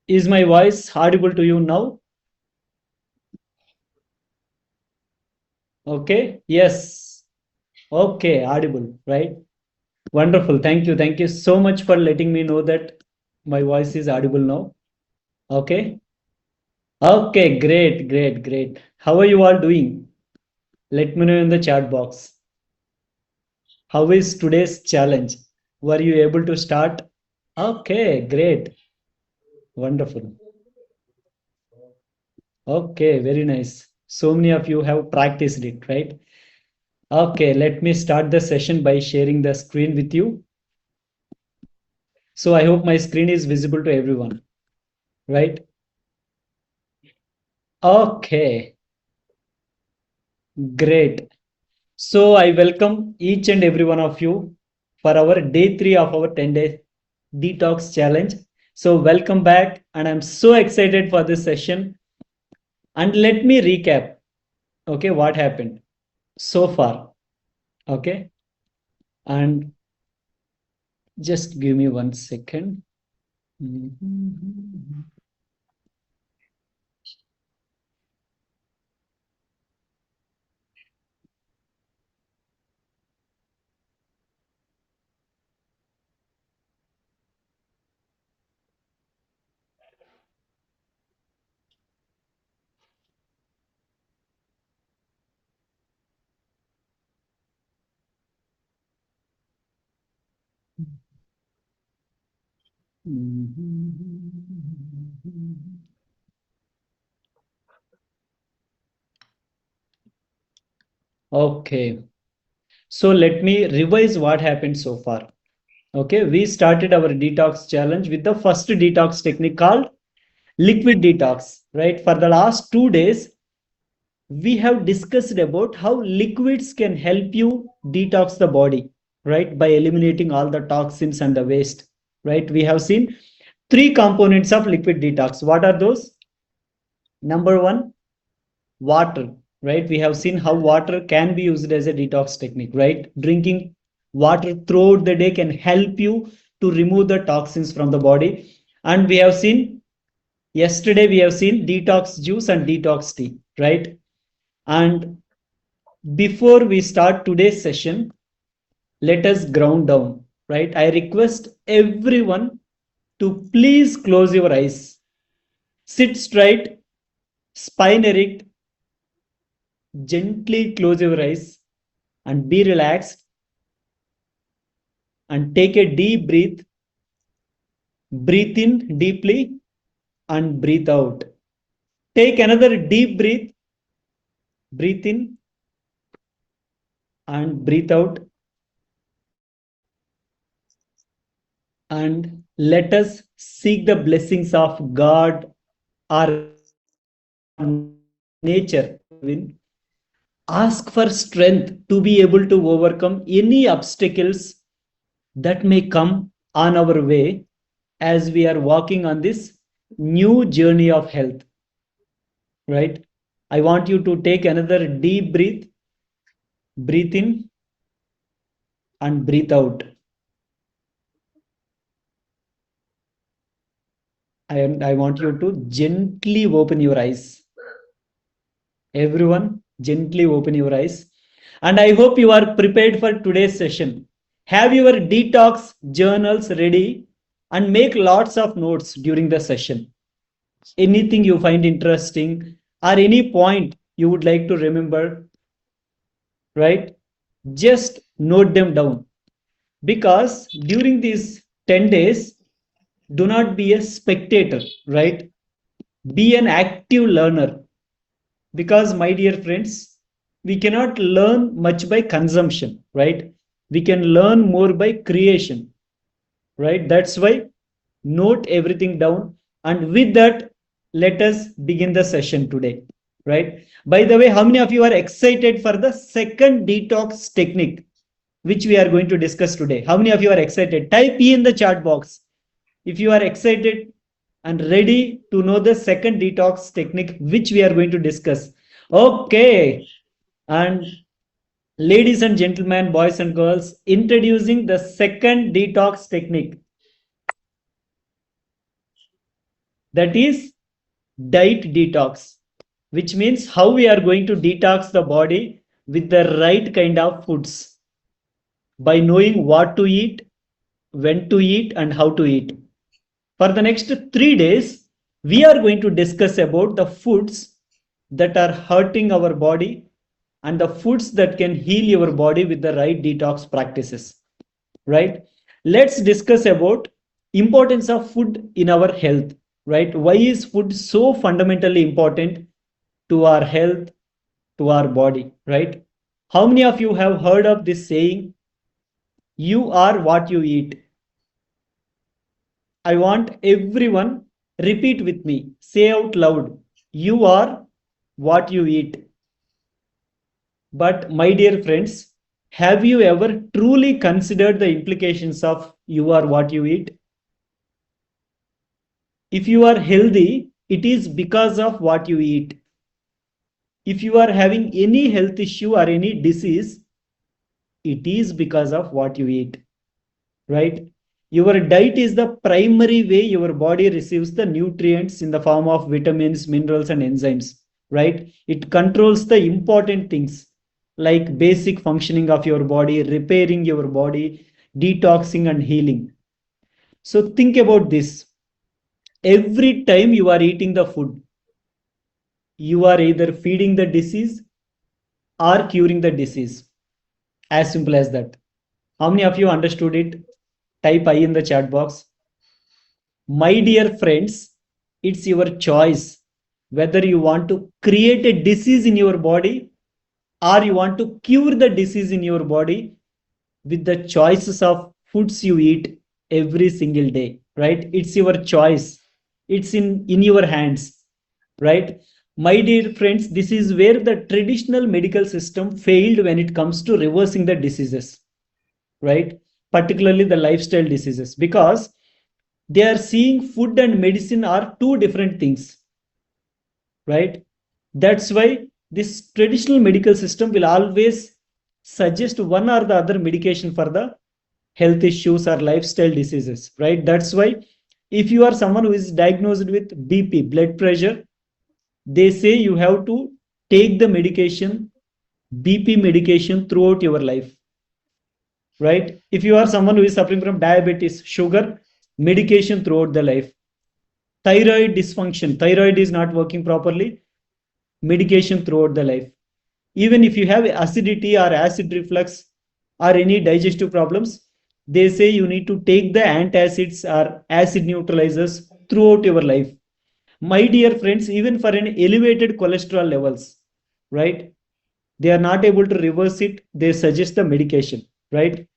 Is my voice audible to you now? Okay. Yes. Okay. Audible, right? Wonderful. Thank you. Thank you so much for letting me know that my voice is audible now. Okay. Okay. Great. Great. Great. How are you all doing? Let me know in the chat box. How is today's challenge? Were you able to start? Okay. Great. Wonderful. Okay. Very nice. So many of you have practiced it, right? Okay. Let me start the session by sharing the screen with you. So I hope my screen is visible to everyone, right? Okay, great. So I welcome each and every one of you for our day 3 of our 10-day detox challenge. So welcome back, and I'm so excited for this session. And let me recap, okay, what happened so far, okay? And just give me 1 second. Okay, so let me revise what happened so far. Okay, we started our detox challenge with the first detox technique called liquid detox, right? For the last 2 days, we have discussed about how liquids can help you detox the body, right? By eliminating all the toxins and the waste, right? We have seen three components of liquid detox. What are those? Number one, water, right? We have seen how water can be used as a detox technique, right? Drinking water throughout the day can help you to remove the toxins from the body. And we have seen yesterday, we have seen detox juice and detox tea, right? And before we start today's session, let us ground down, right? I request everyone to please close your eyes, sit straight, spine erect, gently close your eyes and be relaxed and take a deep breath. Breathe in deeply and breathe out. Take another deep breath. Breathe in and breathe out. And let us seek the blessings of God, our nature. Ask for strength to be able to overcome any obstacles that may come on our way as we are walking on this new journey of health, right? I want you to take another deep breath, breathe in and breathe out. And I want you to gently open your eyes. Everyone, gently open your eyes. And I hope you are prepared for today's session. Have your detox journals ready and make lots of notes during the session. Anything you find interesting or any point you would like to remember, right? Just note them down, because during these 10 days, do not be a spectator, right? Be an active learner, because my dear friends, we cannot learn much by consumption, right? We can learn more by creation, right? That's why note everything down. And with that, let us begin the session today, right? By the way, how many of you are excited for the second detox technique which we are going to discuss today? How many of you are excited? Type E in the chat box if you are excited and ready to know the second detox technique which we are going to discuss. Okay. And ladies and gentlemen, boys and girls, introducing the second detox technique. That is diet detox, which means how we are going to detox the body with the right kind of foods by knowing what to eat, when to eat, and how to eat. For the next 3 days, we are going to discuss about the foods that are hurting our body and the foods that can heal your body with the right detox practices. Right? Let's discuss about importance of food in our health. Right? Why is food so fundamentally important to our health, to our body? Right? How many of you have heard of this saying, you are what you eat? I want everyone repeat with me. Say out loud. You are what you eat. But my dear friends, have you ever truly considered the implications of you are what you eat? If you are healthy, it is because of what you eat. If you are having any health issue or any disease, it is because of what you eat. Right? Your diet is the primary way your body receives the nutrients in the form of vitamins, minerals, and enzymes. Right? It controls the important things like basic functioning of your body, repairing your body, detoxing, and healing. So think about this. Every time you are eating the food, you are either feeding the disease or curing the disease. As simple as that. How many of you understood it? Type I in the chat box. My dear friends, it's your choice whether you want to create a disease in your body or you want to cure the disease in your body with the choices of foods you eat every single day, right? It's your choice. It's in your hands, right? My dear friends, this is where the traditional medical system failed when it comes to reversing the diseases, right? Particularly the lifestyle diseases, because they are seeing food and medicine are two different things, right? That's why this traditional medical system will always suggest one or the other medication for the health issues or lifestyle diseases, right? That's why if you are someone who is diagnosed with BP, blood pressure, they say you have to take the medication, BP medication throughout your life, right? If you are someone who is suffering from diabetes, sugar, medication throughout the life. Thyroid dysfunction, thyroid is not working properly, medication throughout the life. Even if you have acidity or acid reflux or any digestive problems, they say you need to take the antacids or acid neutralizers throughout your life. My dear friends, even for an elevated cholesterol levels, right? They are not able to reverse it. They suggest the medication, right?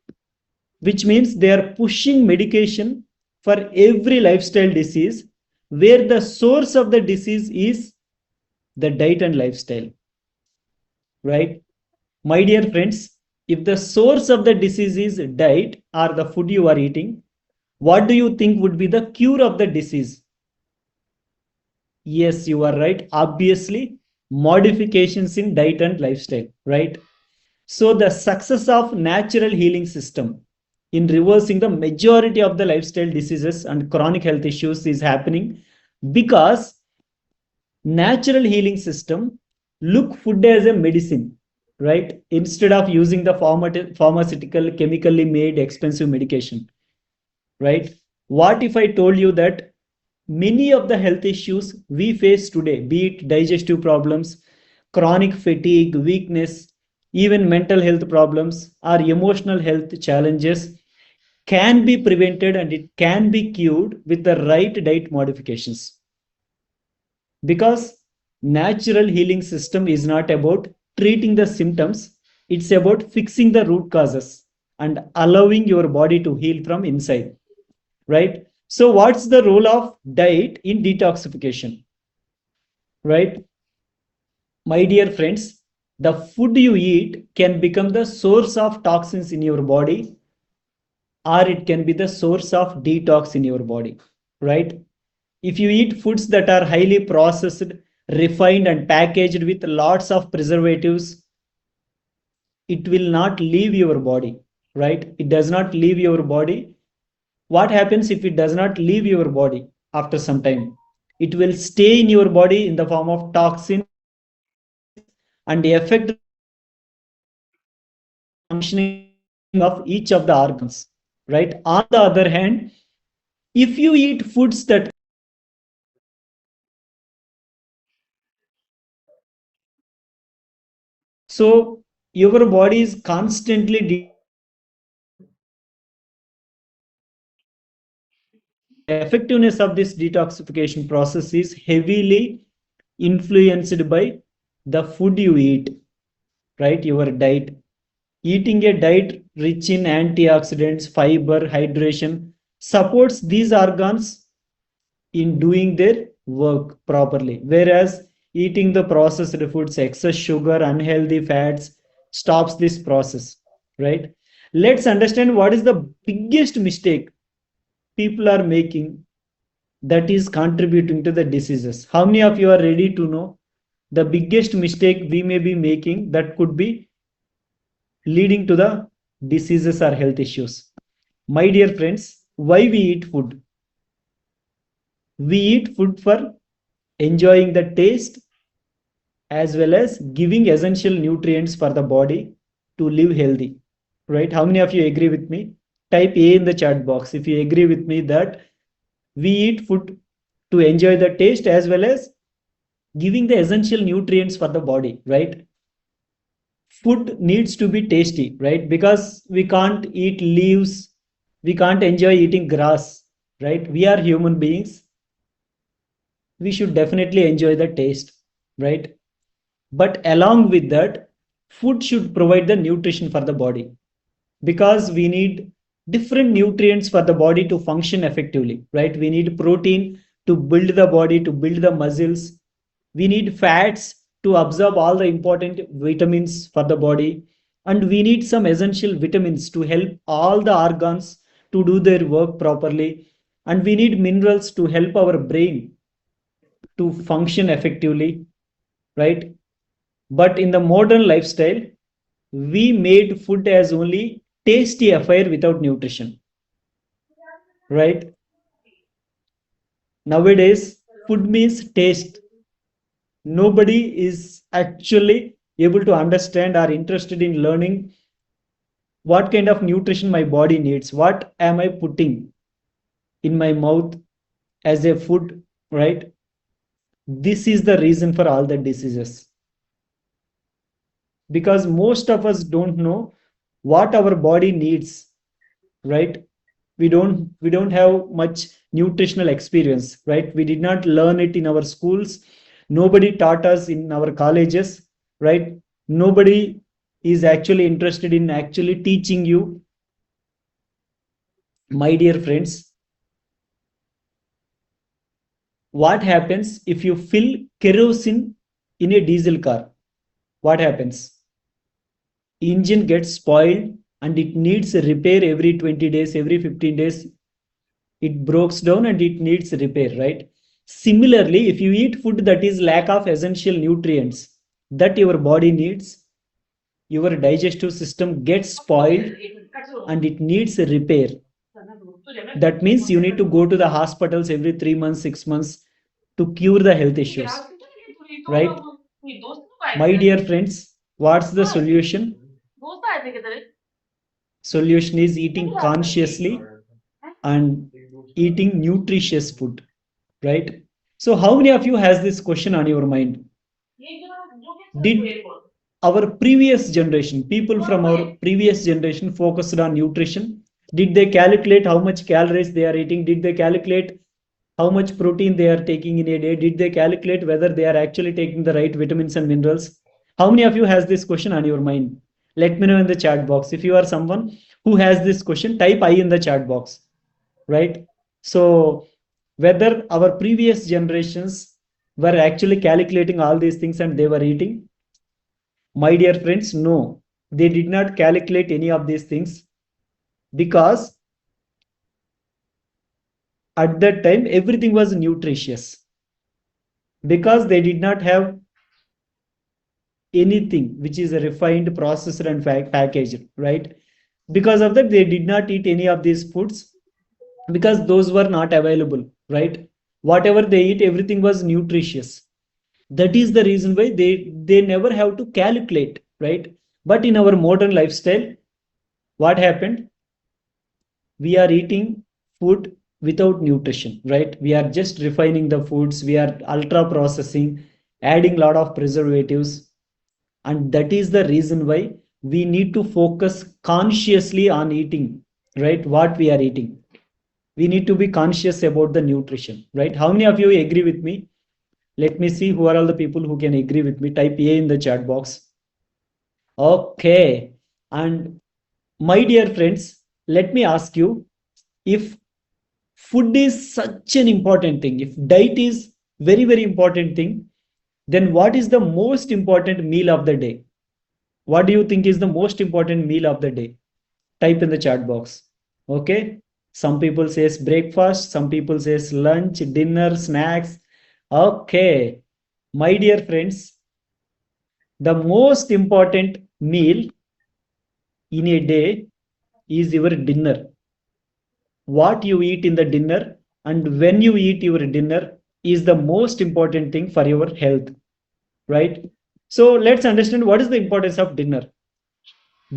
Which means they are pushing medication for every lifestyle disease where the source of the disease is the diet and lifestyle, right? My dear friends, if the source of the disease is diet or the food you are eating, what do you think would be the cure of the disease? Yes, you are right. Obviously, modifications in diet and lifestyle, right? So the success of natural healing system in reversing the majority of the lifestyle diseases and chronic health issues is happening because natural healing system look food as a medicine, right? Instead of using the pharmaceutical chemically made expensive medication, right? What if I told you that many of the health issues we face today, be it digestive problems, chronic fatigue, weakness, even mental health problems or emotional health challenges, can be prevented and it can be cured with the right diet modifications? Because natural healing system is not about treating the symptoms, it's about fixing the root causes and allowing your body to heal from inside, right? So what's the role of diet in detoxification, right? My dear friends, the food you eat can become the source of toxins in your body or it can be the source of detox in your body, right? If you eat foods that are highly processed, refined, and packaged with lots of preservatives, it will not leave your body, right? It does not leave your body. What happens if it does not leave your body after some time? It will stay in your body in the form of toxins and affect the functioning of each of the organs, right? On the other hand, if you eat foods that so your body is constantly detoxification process, and the effectiveness of this detoxification process is heavily influenced by the food you eat, right? Your diet. Eating a diet rich in antioxidants, fiber, hydration supports these organs in doing their work properly. Whereas eating the processed foods, excess sugar, unhealthy fats stops this process, right? Let's understand what is the biggest mistake people are making that is contributing to the diseases. How many of you are ready to know the biggest mistake we may be making that could be leading to the diseases or health issues? My dear friends, why we eat food? We eat food for enjoying the taste as well as giving essential nutrients for the body to live healthy, right? How many of you agree with me? Type A in the chat box if you agree with me that we eat food to enjoy the taste as well as giving the essential nutrients for the body, right? Food needs to be tasty, right? Because we can't eat leaves, we can't enjoy eating grass, right? We are human beings, we should definitely enjoy the taste, right? But along with that, food should provide the nutrition for the body, because we need different nutrients for the body to function effectively, right? We need protein to build the body, to build the muscles. We need fats to absorb all the important vitamins for the body. And we need some essential vitamins to help all the organs to do their work properly. And we need minerals to help our brain to function effectively, right? But in the modern lifestyle, we made food as only tasty affair without nutrition, right? Nowadays, food means taste. Nobody is actually able to understand or interested in learning what kind of nutrition my body needs. What am I putting in my mouth as a food, right? This is the reason for all the diseases, because most of us don't know what our body needs, right? We don't have much nutritional experience, right? We did not learn it in our schools, nobody taught us in our colleges, right? Nobody is actually interested in actually teaching you. My dear friends, what happens if you fill kerosene in a diesel car? What happens? Engine gets spoiled and it needs a repair every 20 days, every 15 days. It breaks down and it needs repair, right? Similarly, if you eat food that is lack of essential nutrients that your body needs, your digestive system gets spoiled and it needs a repair. That means you need to go to the hospitals every 3 months, 6 months to cure the health issues, right? My dear friends, what's the solution? Solution is eating consciously and eating nutritious food, right? So how many of you has this question on your mind? Did our previous generation, people from our previous generation focused on nutrition? Did they calculate how much calories they are eating? Did they calculate how much protein they are taking in a day? Did they calculate whether they are actually taking the right vitamins and minerals? How many of you has this question on your mind? Let me know in the chat box. If you are someone who has this question, type I in the chat box, right? So whether our previous generations were actually calculating all these things and they were eating? My dear friends, no, they did not calculate any of these things, because at that time everything was nutritious, because they did not have anything which is a refined, processed and packaged, right? Because of that they did not eat any of these foods, because those were not available, right? whatever they eat, everything was nutritious. That is the reason why they never have to calculate, right? But in our modern lifestyle, what happened? We are eating food without nutrition, right? We are just refining the foods, we are ultra processing, adding a lot of preservatives. And that is the reason why we need to focus consciously on eating, right? What we are eating, we need to be conscious about the nutrition, right? How many of you agree with me? Let me see who are all the people who can agree with me. Type A in the chat box. Okay. And my dear friends, let me ask you, if food is such an important thing, if diet is very, very important thing, then what is the most important meal of the day? What do you think is the most important meal of the day? Type in the chat box. Okay. Some people says breakfast, some people says lunch, dinner, snacks. Okay. My dear friends, the most important meal in a day is your dinner. What you eat in the dinner and when you eat your dinner is the most important thing for your health, right? So let's understand what is the importance of dinner.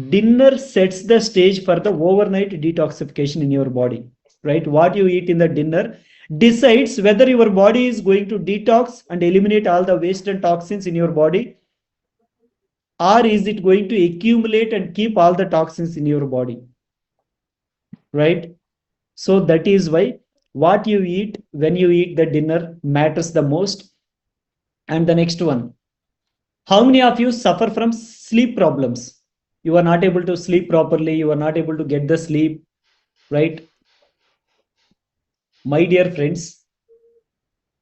Dinner sets the stage for the overnight detoxification in your body, right? What you eat in the dinner decides whether your body is going to detox and eliminate all the waste and toxins in your body, or is it going to accumulate and keep all the toxins in your body, right? So that is why what you eat when you eat the dinner matters the most. And the next one, how many of you suffer from sleep problems? You are not able to sleep properly, you are not able to get the sleep, right? My dear friends,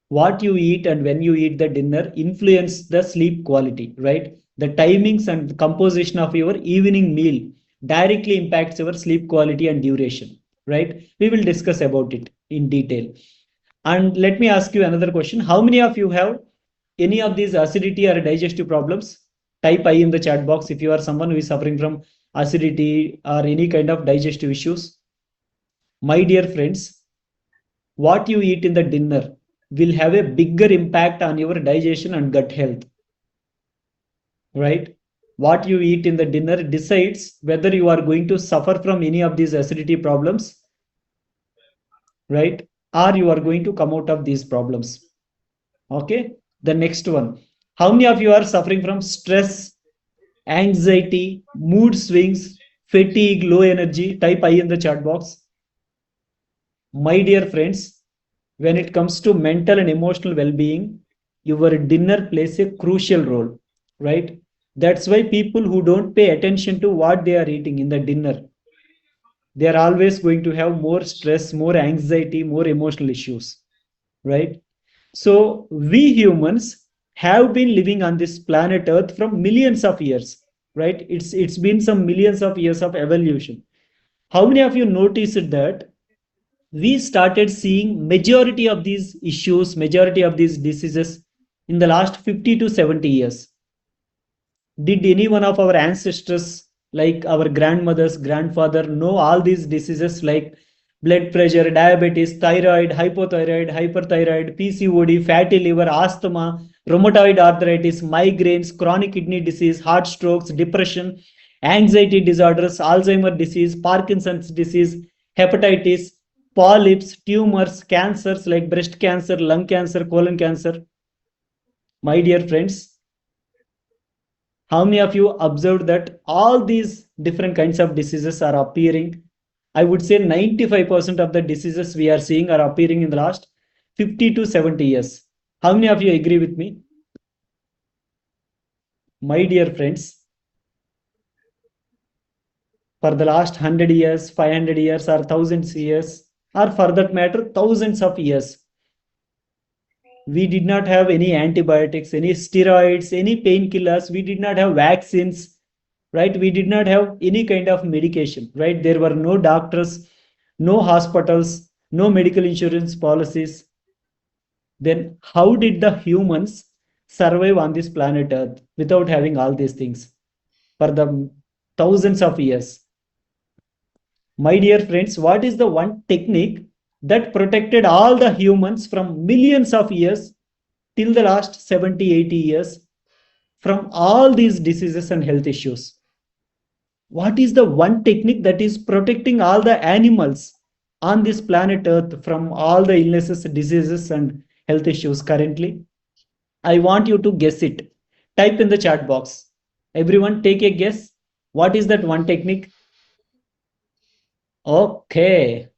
what you eat and when you eat the dinner influence the sleep quality, right? The timings and composition of your evening meal directly impacts your sleep quality and duration, right? We will discuss about it in detail. And let me ask you another question. How many of you have any of these acidity or digestive problems? Type I in the chat box if you are someone who is suffering from acidity or any kind of digestive issues. My dear friends, what you eat in the dinner will have a bigger impact on your digestion and gut health, right? What you eat in the dinner decides whether you are going to suffer from any of these acidity problems, right? Or you are going to come out of these problems. Okay. The next one. How many of you are suffering from stress, anxiety, mood swings, fatigue, low energy? Type I in the chat box. My dear friends, when it comes to mental and emotional well-being, your dinner plays a crucial role, right? That's why people who don't pay attention to what they are eating in the dinner, they are always going to have more stress, more anxiety, more emotional issues, right? So we humans have been living on this planet Earth from millions of years, right? It's been some millions of years of evolution. How many of you noticed that we started seeing majority of these issues, majority of these diseases in the last 50 to 70 years? Did any one of our ancestors, like our grandmothers, grandfather, know all these diseases like blood pressure, diabetes, thyroid, hypothyroid, hyperthyroid, PCOD, fatty liver, asthma, rheumatoid arthritis, migraines, chronic kidney disease, heart strokes, depression, anxiety disorders, Alzheimer disease, Parkinson's disease, hepatitis, polyps, tumors, cancers like breast cancer, lung cancer, colon cancer? My dear friends, how many of you observed that all these different kinds of diseases are appearing? I would say 95% of the diseases we are seeing are appearing in the last 50 to 70 years. How many of you agree with me? My dear friends, for the last 100 years, 500 years, or thousands years, or for that matter, thousands of years, we did not have any antibiotics, any steroids, any painkillers. We did not have vaccines, right? We did not have any kind of medication, right? There were no doctors, no hospitals, no medical insurance policies. Then how did the humans survive on this planet Earth without having all these things for the thousands of years? My dear friends, what is the one technique that protected all the humans from millions of years till the last 70, 80 years from all these diseases and health issues. What is the one technique that is protecting all the animals on this planet Earth from all the illnesses, diseases, and health issues currently? I want you to guess it. Type in the chat box. Everyone, take a guess. What is that one technique? Okay.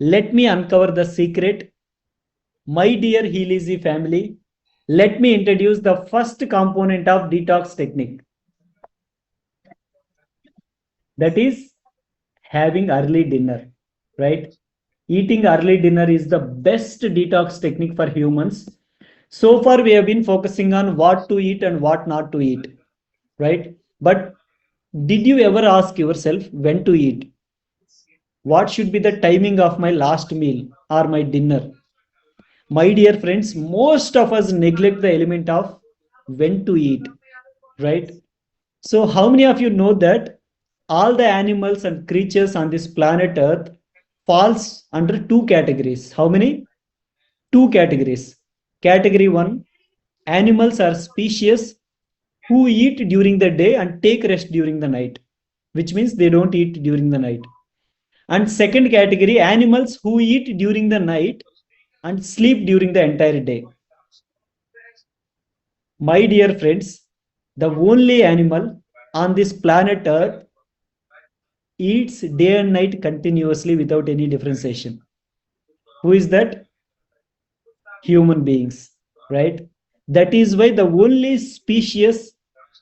Let me uncover the secret. My dear Healy family, let me introduce the first component of detox technique. That is having early dinner, right? Eating early dinner is the best detox technique for humans. So far, we have been focusing on what to eat and what not to eat, right? But did you ever ask yourself when to eat? What should be the timing of my last meal or my dinner? My dear friends, most of us neglect the element of when to eat, right? So, how many of you know that all the animals and creatures on this planet Earth falls under two categories? How many? Two categories. Category 1, animals are species who eat during the day and take rest during the night, which means they don't eat during the night. And second category, animals who eat during the night and sleep during the entire day. My dear friends, the only animal on this planet Earth eats day and night continuously without any differentiation. Who is that? Human beings, right? That is why the only species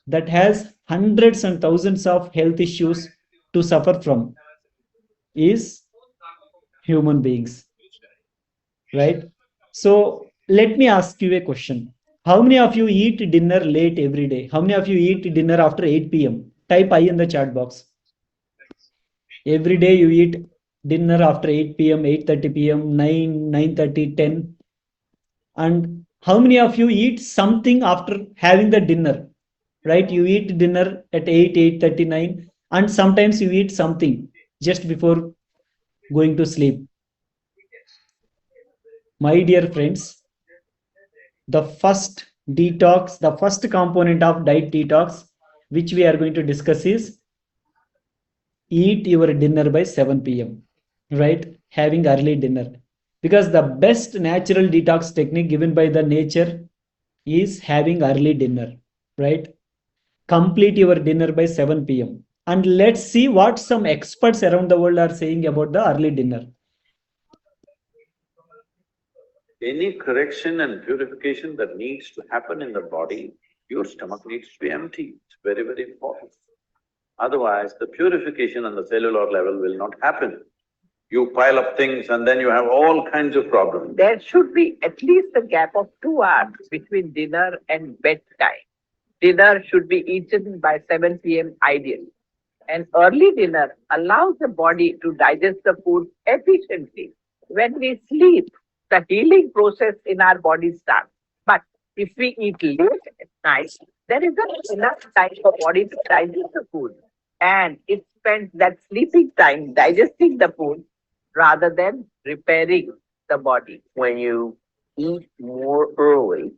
that has hundreds and thousands of health issues to suffer from is human beings, right? So let me ask you a question. How many of you eat dinner late every day? How many of you eat dinner after 8 p.m.? Type I in the chat box. Every day you eat dinner after 8 p.m., 8:30 p.m., 9, 9:30, 10. And how many of you eat something after having the dinner? Right? You eat dinner at 8, 8:39, and sometimes you eat something just before going to sleep. My dear friends, the first detox, the first component of diet detox, which we are going to discuss is eat your dinner by 7 p.m. Right? Having early dinner. Because the best natural detox technique given by the nature is having early dinner, right? Complete your dinner by 7 p.m. And let's see what some experts around the world are saying about the early dinner. Any correction and purification that needs to happen in the body, your stomach needs to be empty. It's very, very important. Otherwise, the purification on the cellular level will not happen. You pile up things and then you have all kinds of problems. There should be at least a gap of 2 hours between dinner and bedtime. Dinner should be eaten by 7 p.m. ideally. An early dinner allows the body to digest the food efficiently. When we sleep, the healing process in our body starts. But if we eat late at night, there isn't enough time for body to digest the food. And it spends that sleeping time digesting the food rather than repairing the body. When you eat more early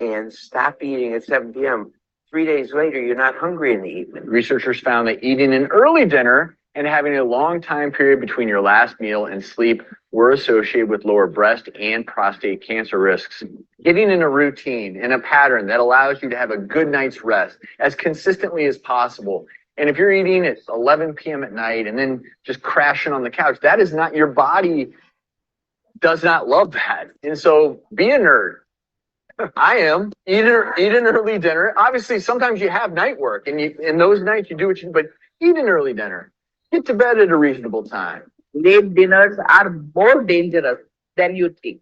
and stop eating at 7 p.m., 3 days later, you're not hungry in the evening. Researchers found that eating an early dinner and having a long time period between your last meal and sleep were associated with lower breast and prostate cancer risks. Getting in a routine and a pattern that allows you to have a good night's rest as consistently as possible. And if you're eating at 11 p.m. at night and then just crashing on the couch, that is not, your body does not love that. And so be a nerd. I am. Eat an early dinner. Obviously, sometimes you have night work, and in those nights you do what you do, but eat an early dinner. Get to bed at a reasonable time. Late dinners are more dangerous than you think.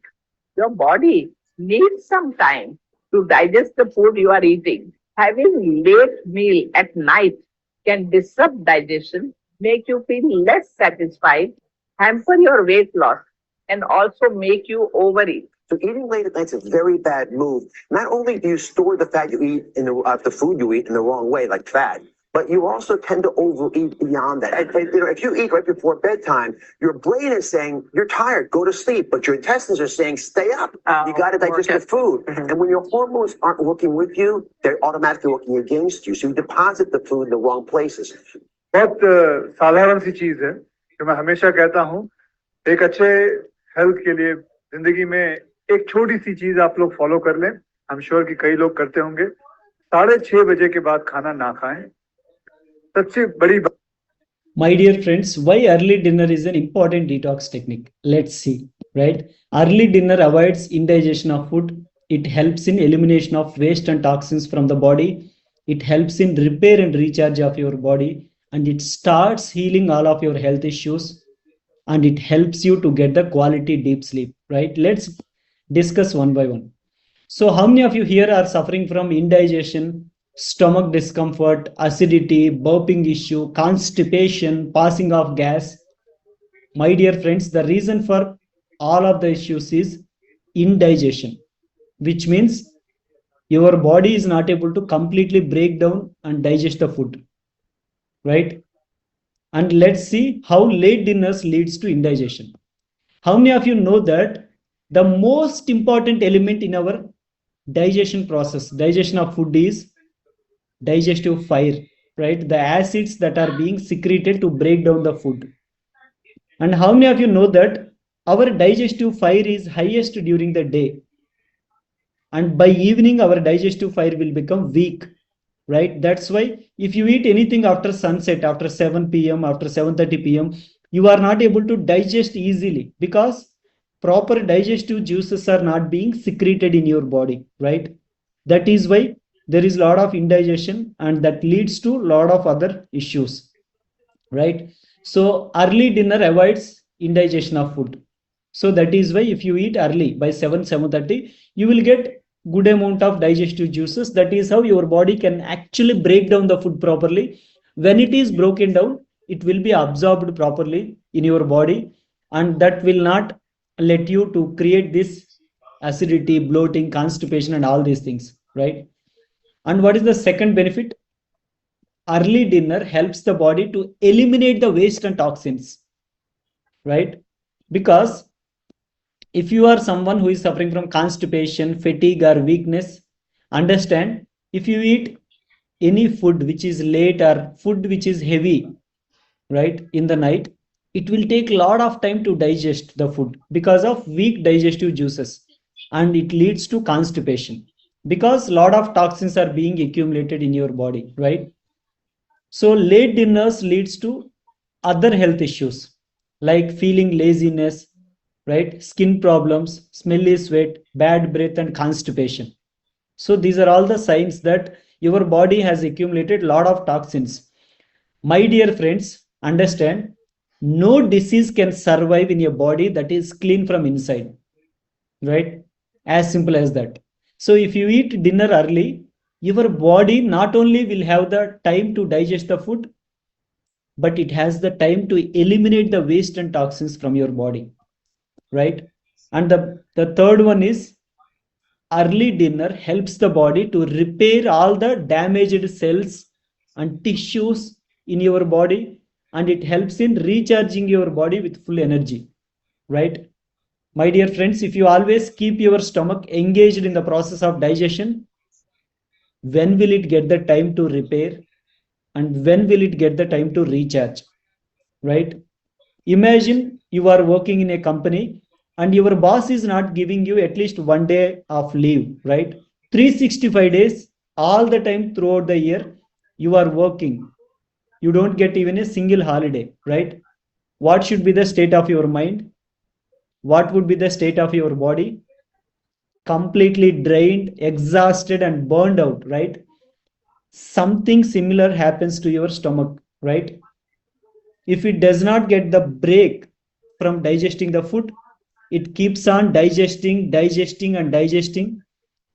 Your body needs some time to digest the food you are eating. Having late meal at night can disrupt digestion, make you feel less satisfied, hamper your weight loss, and also make you overeat. So eating late at night's a very bad move. Not only do you store the fat you eat in the food you eat in the wrong way, like fat, but you also tend to overeat beyond that. If you eat right before bedtime, your brain is saying you're tired, go to sleep, but your intestines are saying stay up. You got to digest the food. And when your hormones aren't working with you, they're automatically working against you. So you deposit the food in the wrong places. बहुत साधारण सी चीज है जो मैं हमेशा कहता हूँ, एक अच्छे हेल्थ के लिए जिंदगी में एक छोटी सी चीज आप लोग फॉलो कर लें. आई एम श्योर कि कई लोग करते होंगे. 6:30 के बाद खाना ना खाएं. सबसे बड़ी बात. My dear friends, why early dinner is an important detox technique? Let's see, right? Early dinner avoids indigestion of food. It helps in elimination of waste and toxins from the body. It helps in repair and recharge of your body, and it starts healing all of your health issues, and it helps you to get the quality deep sleep, right? Let's discuss one by one. So how many of you here are suffering from indigestion, stomach discomfort, acidity, burping issue, constipation, passing of gas? My dear friends, the reason for all of the issues is indigestion, which means your body is not able to completely break down and digest the food, right? And let's see how late dinners leads to indigestion. How many of you know that the most important element in our digestion process, digestion of food, is digestive fire, right? The acids that are being secreted to break down the food. And how many of you know that our digestive fire is highest during the day, and by evening our digestive fire will become weak, right? That's why if you eat anything after sunset, after 7 p.m., after 7:30 p.m., you are not able to digest easily because proper digestive juices are not being secreted in your body, right? That is why there is a lot of indigestion, and that leads to a lot of other issues, right? So early dinner avoids indigestion of food. So that is why if you eat early by 7:30, you will get good amount of digestive juices. That is how your body can actually break down the food properly. When it is broken down, it will be absorbed properly in your body, and that will not let you to create this acidity, bloating, constipation, and all these things, right? And what is the second benefit? Early dinner helps the body to eliminate the waste and toxins, right? Because if you are someone who is suffering from constipation, fatigue, or weakness, understand, if you eat any food which is late or food which is heavy, right, in the night, it will take a lot of time to digest the food because of weak digestive juices, and it leads to constipation because a lot of toxins are being accumulated in your body, right? So late dinners leads to other health issues like feeling laziness, right? Skin problems, smelly sweat, bad breath, and constipation. So these are all the signs that your body has accumulated a lot of toxins. My dear friends, understand, no disease can survive in a body that is clean from inside, right? As simple as that. So if you eat dinner early, your body not only will have the time to digest the food, but it has the time to eliminate the waste and toxins from your body, right? And the third one is early dinner helps the body to repair all the damaged cells and tissues in your body, and it helps in recharging your body with full energy, right? My dear friends, if you always keep your stomach engaged in the process of digestion, when will it get the time to repair, and when will it get the time to recharge, right? Imagine you are working in a company and your boss is not giving you at least 1 day of leave, right? 365 days, all the time throughout the year, you are working. You don't get even a single holiday, right? What should be the state of your mind? What would be the state of your body? Completely drained, exhausted, and burned out, right? Something similar happens to your stomach, right? If it does not get the break from digesting the food, it keeps on digesting, and digesting,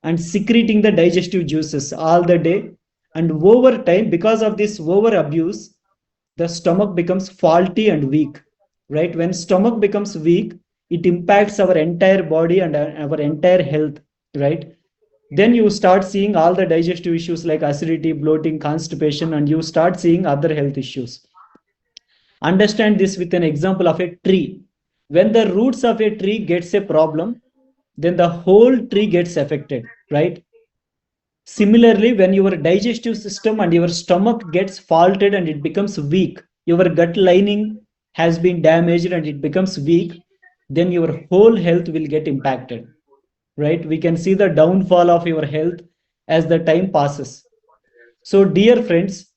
and secreting the digestive juices all the day. And over time, because of this over abuse, the stomach becomes faulty and weak, right? When stomach becomes weak, it impacts our entire body and our entire health, right? then you start seeing all the digestive issues like acidity, bloating, constipation, and you start seeing other health issues. Understand this with an example of a tree. When the roots of a tree gets a problem, then the whole tree gets affected, right? Similarly, when your digestive system and your stomach gets faulted and it becomes weak, your gut lining has been damaged and it becomes weak, then your whole health will get impacted, right? We can see the downfall of your health as the time passes. So, dear friends,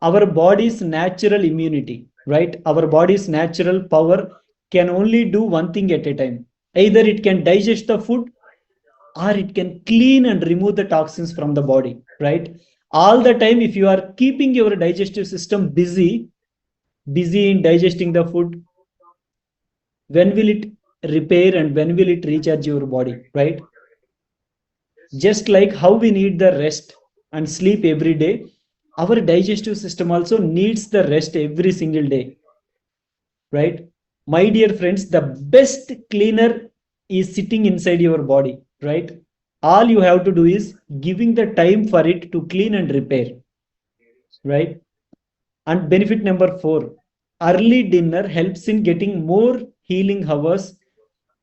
our body's natural immunity, right? Our body's natural power can only do one thing at a time. Either it can digest the food or it can clean and remove the toxins from the body, right? All the time, if you are keeping your digestive system busy in digesting the food, when will it repair and when will it recharge your body, right? Just like how we need the rest and sleep every day, our digestive system also needs the rest every single day, right? My dear friends, the best cleaner is sitting inside your body, right? All you have to do is giving the time for it to clean and repair, right? And benefit number 4, early dinner helps in getting more healing hours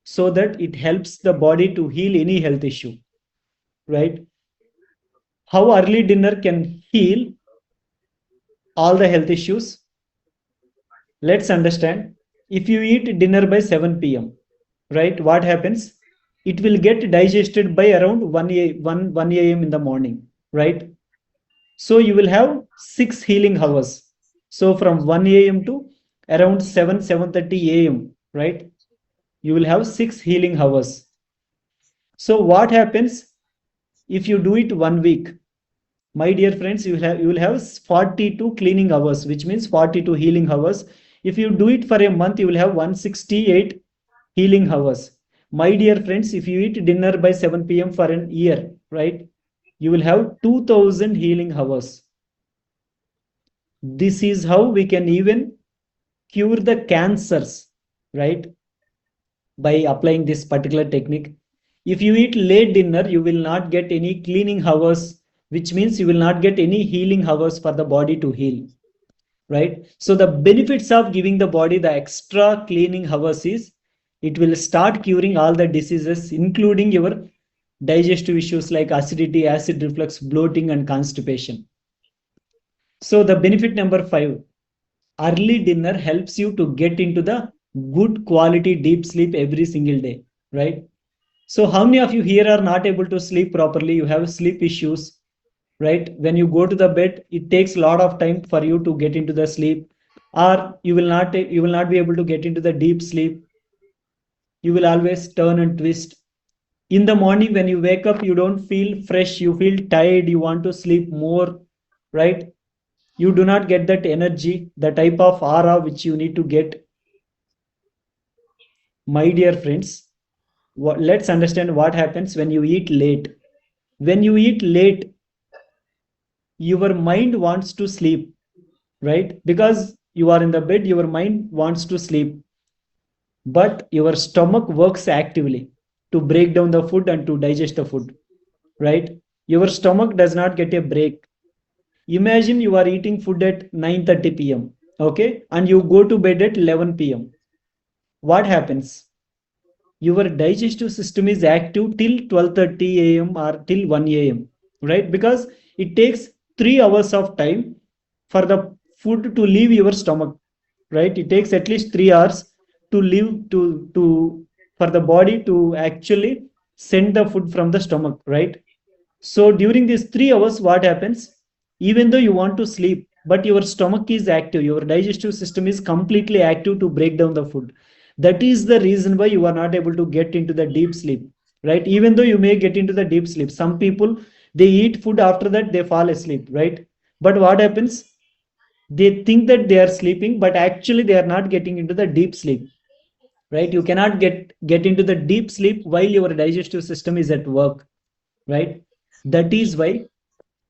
so that it helps the body to heal any health issue, right? How early dinner can heal all the health issues? Let's understand. If you eat dinner by 7 p.m., right, what happens? It will get digested by around 1 a.m. in the morning, right? So you will have 6 healing hours. So from 1 a.m. to around 7:30 a.m., right? You will have 6 healing hours. So what happens if you do it 1 week? My dear friends, you will have 42 cleaning hours, which means 42 healing hours. If you do it for a month, you will have 168 healing hours. My dear friends, if you eat dinner by 7 p.m. for an year, right, you will have 2000 healing hours. This is how we can even cure the cancers, right, by applying this particular technique. If you eat late dinner, you will not get any cleaning hours, which means you will not get any healing hours for the body to heal, right? So the benefits of giving the body the extra cleaning hours is it will start curing all the diseases, including your digestive issues like acidity, acid reflux, bloating, and constipation. So the benefit number 5, early dinner helps you to get into the good quality deep sleep every single day, right? So how many of you here are not able to sleep properly? You have sleep issues, right? When you go to the bed, it takes a lot of time for you to get into the sleep, or you will not be able to get into the deep sleep. You will always turn and twist. In the morning when you wake up, you don't feel fresh, you feel tired, you want to sleep more, right? You do not get that energy, the type of aura which you need to get. My dear friends, let's understand what happens when you eat late. When you eat late, your mind wants to sleep, right? Because you are in the bed, your mind wants to sleep, but your stomach works actively to break down the food and to digest the food, right? Your stomach does not get a break. Imagine you are eating food at 9:30 p.m., okay, and you go to bed at 11 p.m. What happens? Your digestive system is active till 12:30 a.m. or till 1 a.m., right? Because it takes 3 hours of time for the food to leave your stomach, right? It takes at least 3 hours to leave to for the body to actually send the food from the stomach, right? So during these 3 hours, what happens? Even though you want to sleep, but your stomach is active, your digestive system is completely active to break down the food. That is the reason why you are not able to get into the deep sleep, right? Even though you may get into the deep sleep, some people they eat food after that they fall asleep, right? But what happens? They think that they are sleeping, but actually they are not getting into the deep sleep, right? You cannot get into the deep sleep while your digestive system is at work, right? That is why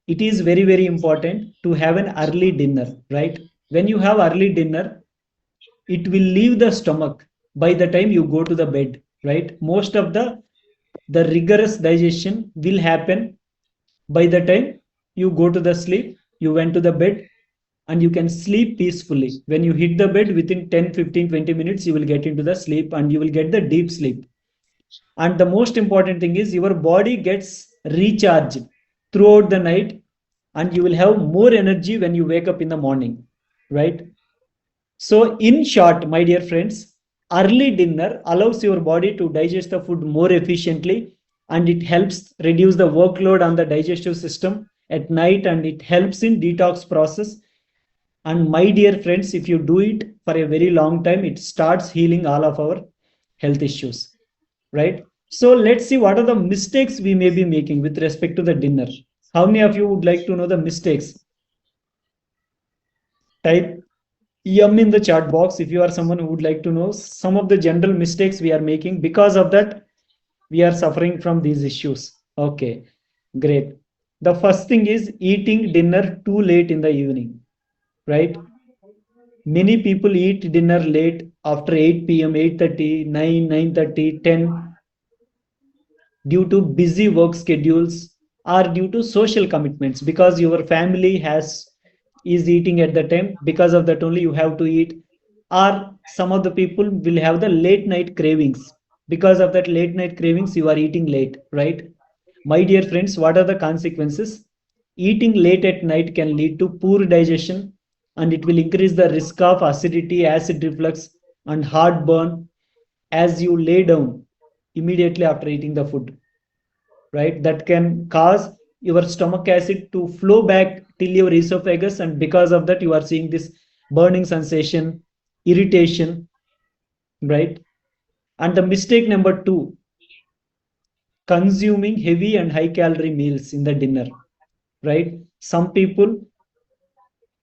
it is very very important to have an early dinner, right? When you have early dinner, it will leave the stomach by the time you go to the bed, right? Most of the the rigorous digestion will happen by the time you go to the sleep, you went to the bed, and you can sleep peacefully. When you hit the bed, within 10, 15, 20 minutes, you will get into the sleep and you will get the deep sleep. And the most important thing is your body gets recharged throughout the night, and you will have more energy when you wake up in the morning, right? So, in short, my dear friends, early dinner allows your body to digest the food more efficiently, and it helps reduce the workload on the digestive system at night, and it helps in detox process. And my dear friends, if you do it for a very long time, it starts healing all of our health issues, right? So let's see what are the mistakes we may be making with respect to the dinner. How many of you would like to know the mistakes? Type yum in the chat box if you are someone who would like to know some of the general mistakes we are making. Because of that, we are suffering from these issues. Okay, great. The first thing is eating dinner too late in the evening, right? Many people eat dinner late after 8 p.m., 8:30, 9, 9:30, 10 due to busy work schedules or due to social commitments, because your family has is eating at the time, because of that only you have to eat. Or some of the people will have the late night cravings, because of that late night cravings you are eating late, right? My dear friends, what are the consequences? Eating late at night can lead to poor digestion, and it will increase the risk of acidity, acid reflux, and heartburn as you lay down immediately after eating the food, right? That can cause your stomach acid to flow back till your esophagus, and because of that you are seeing this burning sensation, irritation, right? And the mistake number two, consuming heavy and high calorie meals in the dinner, right? Some people,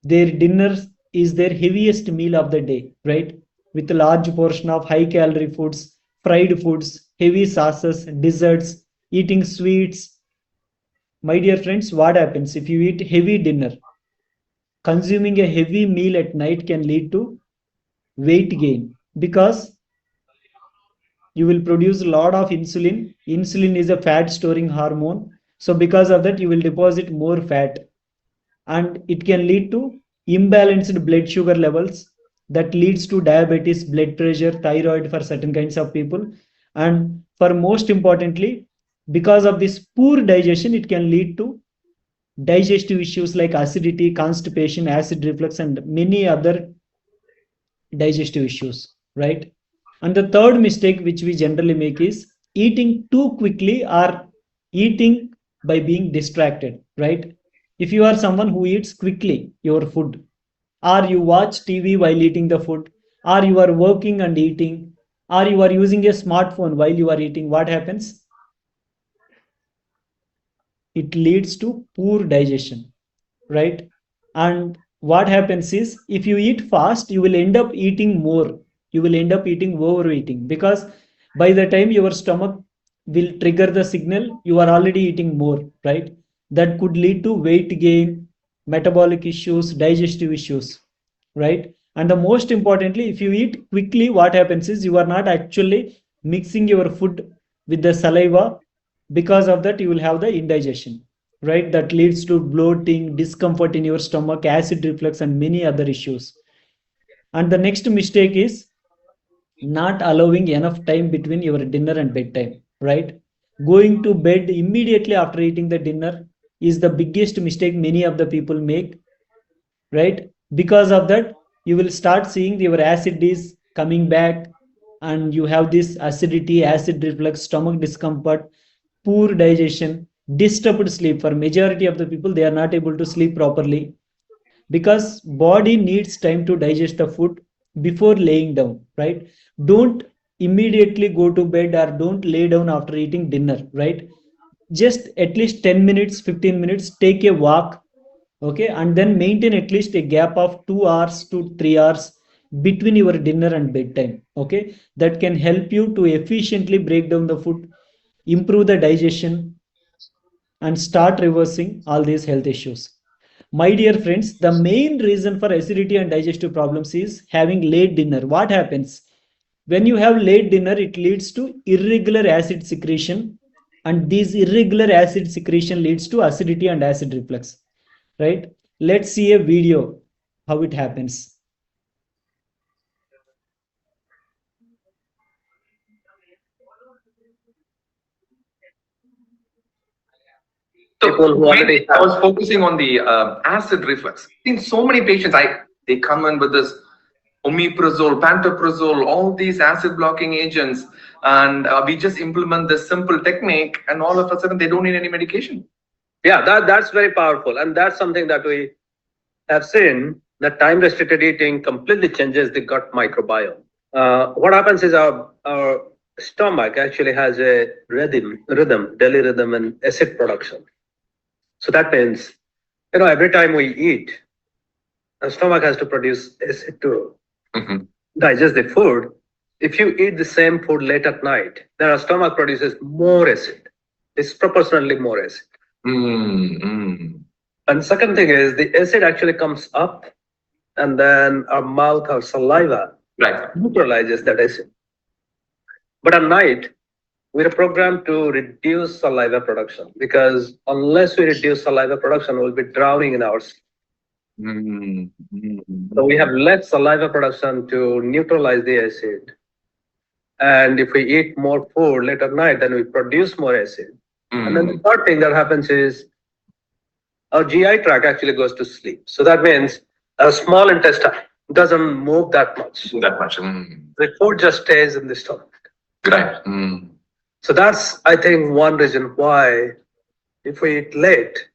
their dinner is their heaviest meal of the day, right? With a large portion of high calorie foods, fried foods, heavy sauces, desserts, eating sweets. My dear friends, what happens if you eat heavy dinner? Consuming a heavy meal at night can lead to weight gain, because you will produce a lot of insulin. Insulin is a fat storing hormone. So, because of that, you will deposit more fat, and it can lead to imbalanced blood sugar levels that leads to diabetes, blood pressure, thyroid for certain kinds of people. And for most importantly, because of this poor digestion, it can lead to digestive issues like acidity, constipation, acid reflux, and many other digestive issues, right? And the third mistake which we generally make is eating too quickly or eating by being distracted, right? If you are someone who eats quickly your food, or you watch TV while eating the food, or you are working and eating, or you are using a smartphone while you are eating, what happens? It leads to poor digestion, right? And what happens is, if you eat fast, you will end up eating more. You will end up eating overeating, because by the time your stomach will trigger the signal, you are already eating more, right? That could lead to weight gain, metabolic issues, digestive issues, right? And the most importantly, if you eat quickly, what happens is you are not actually mixing your food with the saliva. Because of that, you will have the indigestion, right? That leads to bloating, discomfort in your stomach, acid reflux, and many other issues. And the next mistake is not allowing enough time between your dinner and bedtime, right? Going to bed immediately after eating the dinner is the biggest mistake many of the people make, right? Because of that, you will start seeing your acid is coming back, and you have this acidity, acid reflux, stomach discomfort, poor digestion, disturbed sleep. For majority of the people, they are not able to sleep properly, because body needs time to digest the food before laying down, right? Don't immediately go to bed or don't lay down after eating dinner, right? Just at least 10 minutes, 15 minutes, take a walk, okay, and then maintain at least a gap of 2 hours to 3 hours between your dinner and bedtime, okay? That can help you to efficiently break down the food, improve the digestion, and start reversing all these health issues. My dear friends, the main reason for acidity and digestive problems is having late dinner. What happens when you have late dinner? It leads to irregular acid secretion, and this irregular acid secretion leads to acidity and acid reflux, right? Let's see a video how it happens. People who already I was focusing on the acid reflux. In so many patients, they come in with this omeprazole, pantoprazole, all these acid blocking agents, and we just implement this simple technique, and all of a sudden they don't need any medication. Yeah, that's very powerful, and that's something that we have seen. That time restricted eating completely changes the gut microbiome. What happens is our stomach actually has a rhythm, daily rhythm, and acid production. So that means, every time we eat, the stomach has to produce acid to digest the food. If you eat the same food late at night, then our stomach produces more acid, disproportionately more acid. And second thing is the acid actually comes up, and then our mouth, our saliva, neutralizes that acid. But at night, we're programmed to reduce saliva production, because unless we reduce saliva production, we'll be drowning in our sleep. So we have less saliva production to neutralize the acid. And if we eat more food late at night, then we produce more acid. And then the third thing that happens is our GI tract actually goes to sleep. So that means our small intestine doesn't move that much. The food just stays in the stomach. Right. So that's, I think, one reason why if we eat late,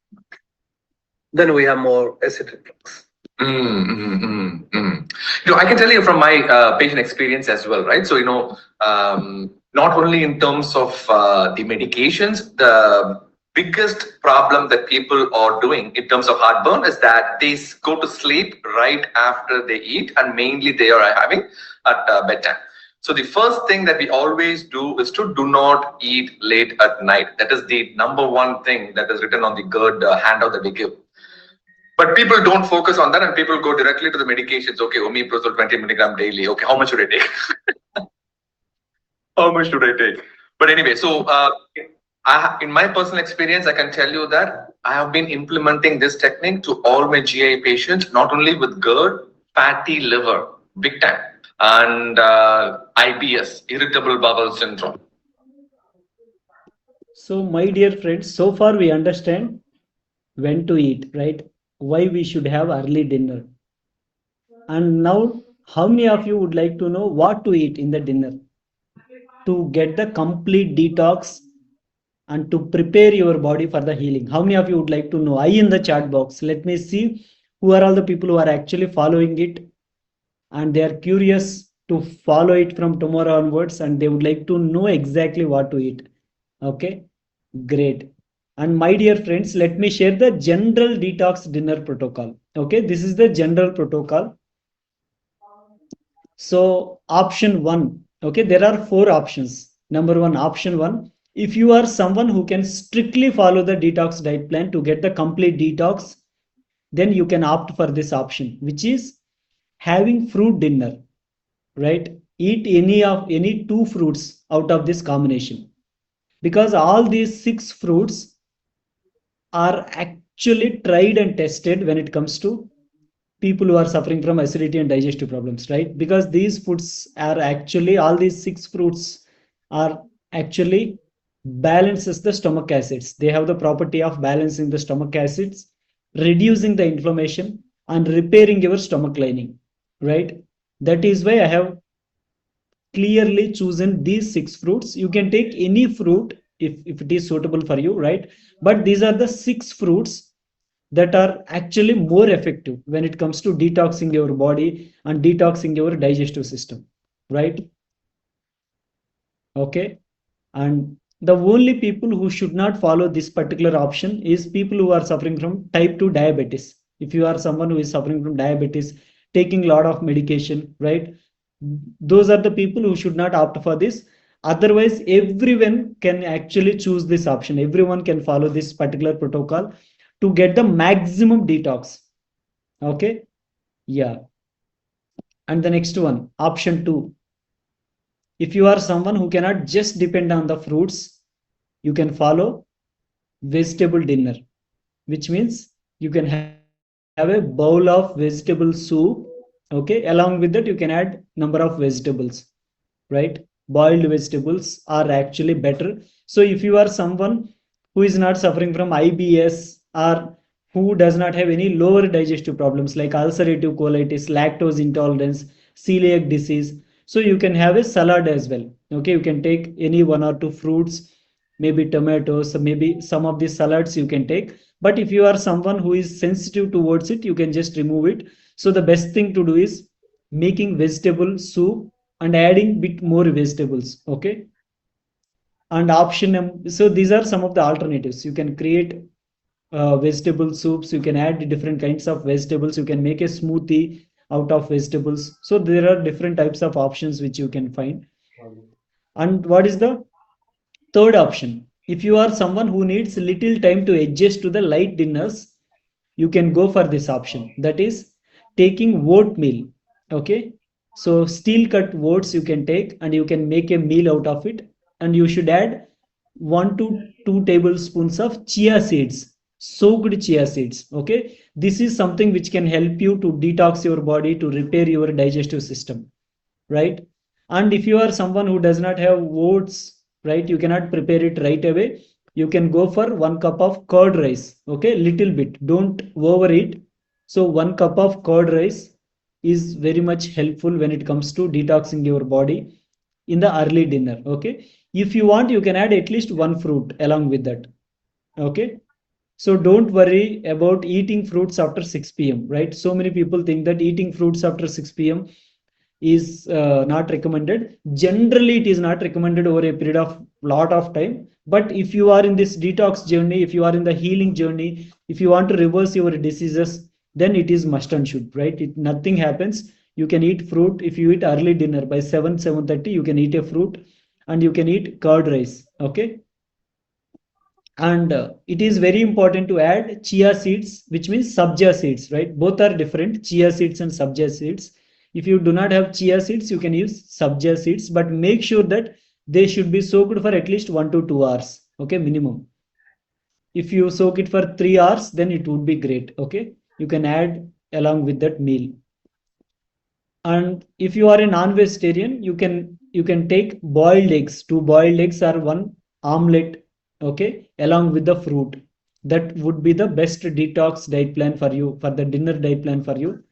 then we have more acid reflux. I can tell you from my patient experience as well, right? So, not only in terms of the medications, the biggest problem that people are doing in terms of heartburn is that they go to sleep right after they eat, and mainly they are having at bedtime. So the first thing that we always do is to do not eat late at night. That is the number one thing that is written on the GERD handout that we give. But people don't focus on that, and people go directly to the medications. Okay, omeprazole 20 milligram daily. Okay, how much should I take? How much should I take? But anyway, so in my personal experience, I can tell you that I have been implementing this technique to all my GI patients, not only with GERD, fatty liver, big time, and IBS, irritable bowel syndrome. So, my dear friends, so far we understand when to eat, right? Why we should have early dinner. And now, how many of you would like to know what to eat in the dinner to get the complete detox and to prepare your body for the healing? How many of you would like to know? I in the chat box. Let me see who are all the people who are actually following it, and they are curious to follow it from tomorrow onwards, and they would like to know exactly what to eat. Okay, great. And my dear friends, let me share the general detox dinner protocol. Okay, this is the general protocol. So option one, okay, there are 4 options. Number one, option one, if you are someone who can strictly follow the detox diet plan to get the complete detox, then you can opt for this option, which is having fruit dinner, right? Eat any 2 fruits out of this combination, because all these 6 fruits are actually tried and tested when it comes to people who are suffering from acidity and digestive problems, right? Because these foods are actually, all these 6 fruits are actually balances the stomach acids. They have the property of balancing the stomach acids, reducing the inflammation, and repairing your stomach lining, right? That is why I have clearly chosen these 6 fruits. You can take any fruit if it is suitable for you, right? But these are the 6 fruits that are actually more effective when it comes to detoxing your body and detoxing your digestive system, right? Okay. And the only people who should not follow this particular option is people who are suffering from type 2 diabetes. If you are someone who is suffering from diabetes, taking a lot of medication, right? Those are the people who should not opt for this. Otherwise, everyone can actually choose this option. Everyone can follow this particular protocol to get the maximum detox. Okay. Yeah. And the next one, option 2. If you are someone who cannot just depend on the fruits, you can follow vegetable dinner, which means you can have a bowl of vegetable soup. Okay, along with that you can add number of vegetables, right? Boiled vegetables are actually better. So if you are someone who is not suffering from IBS, or who does not have any lower digestive problems like ulcerative colitis, lactose intolerance, celiac disease, so you can have a salad as well. Okay, you can take any one or two fruits, maybe tomatoes, maybe some of the salads you can take. But if you are someone who is sensitive towards it, you can just remove it. So the best thing to do is making vegetable soup and adding bit more vegetables. Okay, and so these are some of the alternatives. You can create vegetable soups, you can add different kinds of vegetables, you can make a smoothie out of vegetables. So there are different types of options which you can find. And what is the third option? If you are someone who needs little time to adjust to the light dinners, you can go for this option, that is taking oatmeal. Okay, so steel cut oats you can take and you can make a meal out of it. And you should add 1 to 2 tablespoons of chia seeds, soaked chia seeds. Okay, this is something which can help you to detox your body, to repair your digestive system, right? And if you are someone who does not have oats, right, you cannot prepare it right away, you can go for 1 cup of curd rice. Okay, little bit, don't overeat. So 1 cup of curd rice is very much helpful when it comes to detoxing your body in the early dinner. Okay, if you want, you can add at least one fruit along with that. Okay, so don't worry about eating fruits after 6 p.m., right? So many people think that eating fruits after 6 p.m. is not recommended. Generally, it is not recommended over a period of lot of time. But if you are in this detox journey, if you are in the healing journey, if you want to reverse your diseases, then it is must and should, right? Nothing happens. You can eat fruit. If you eat early dinner by 7:30, you can eat a fruit and you can eat curd rice. Okay, and it is very important to add chia seeds, which means sabja seeds, right? Both are different, chia seeds and sabja seeds. If you do not have chia seeds, you can use sabja seeds, but make sure that they should be soaked for at least 1 to 2 hours. Okay, minimum. If you soak it for 3 hours, then it would be great. Okay, you can add along with that meal. And if you are a non-vegetarian, you can take boiled eggs, 2 boiled eggs or 1 omelette. Okay, along with the fruit. That would be the best detox diet plan for you, for the dinner diet plan for you.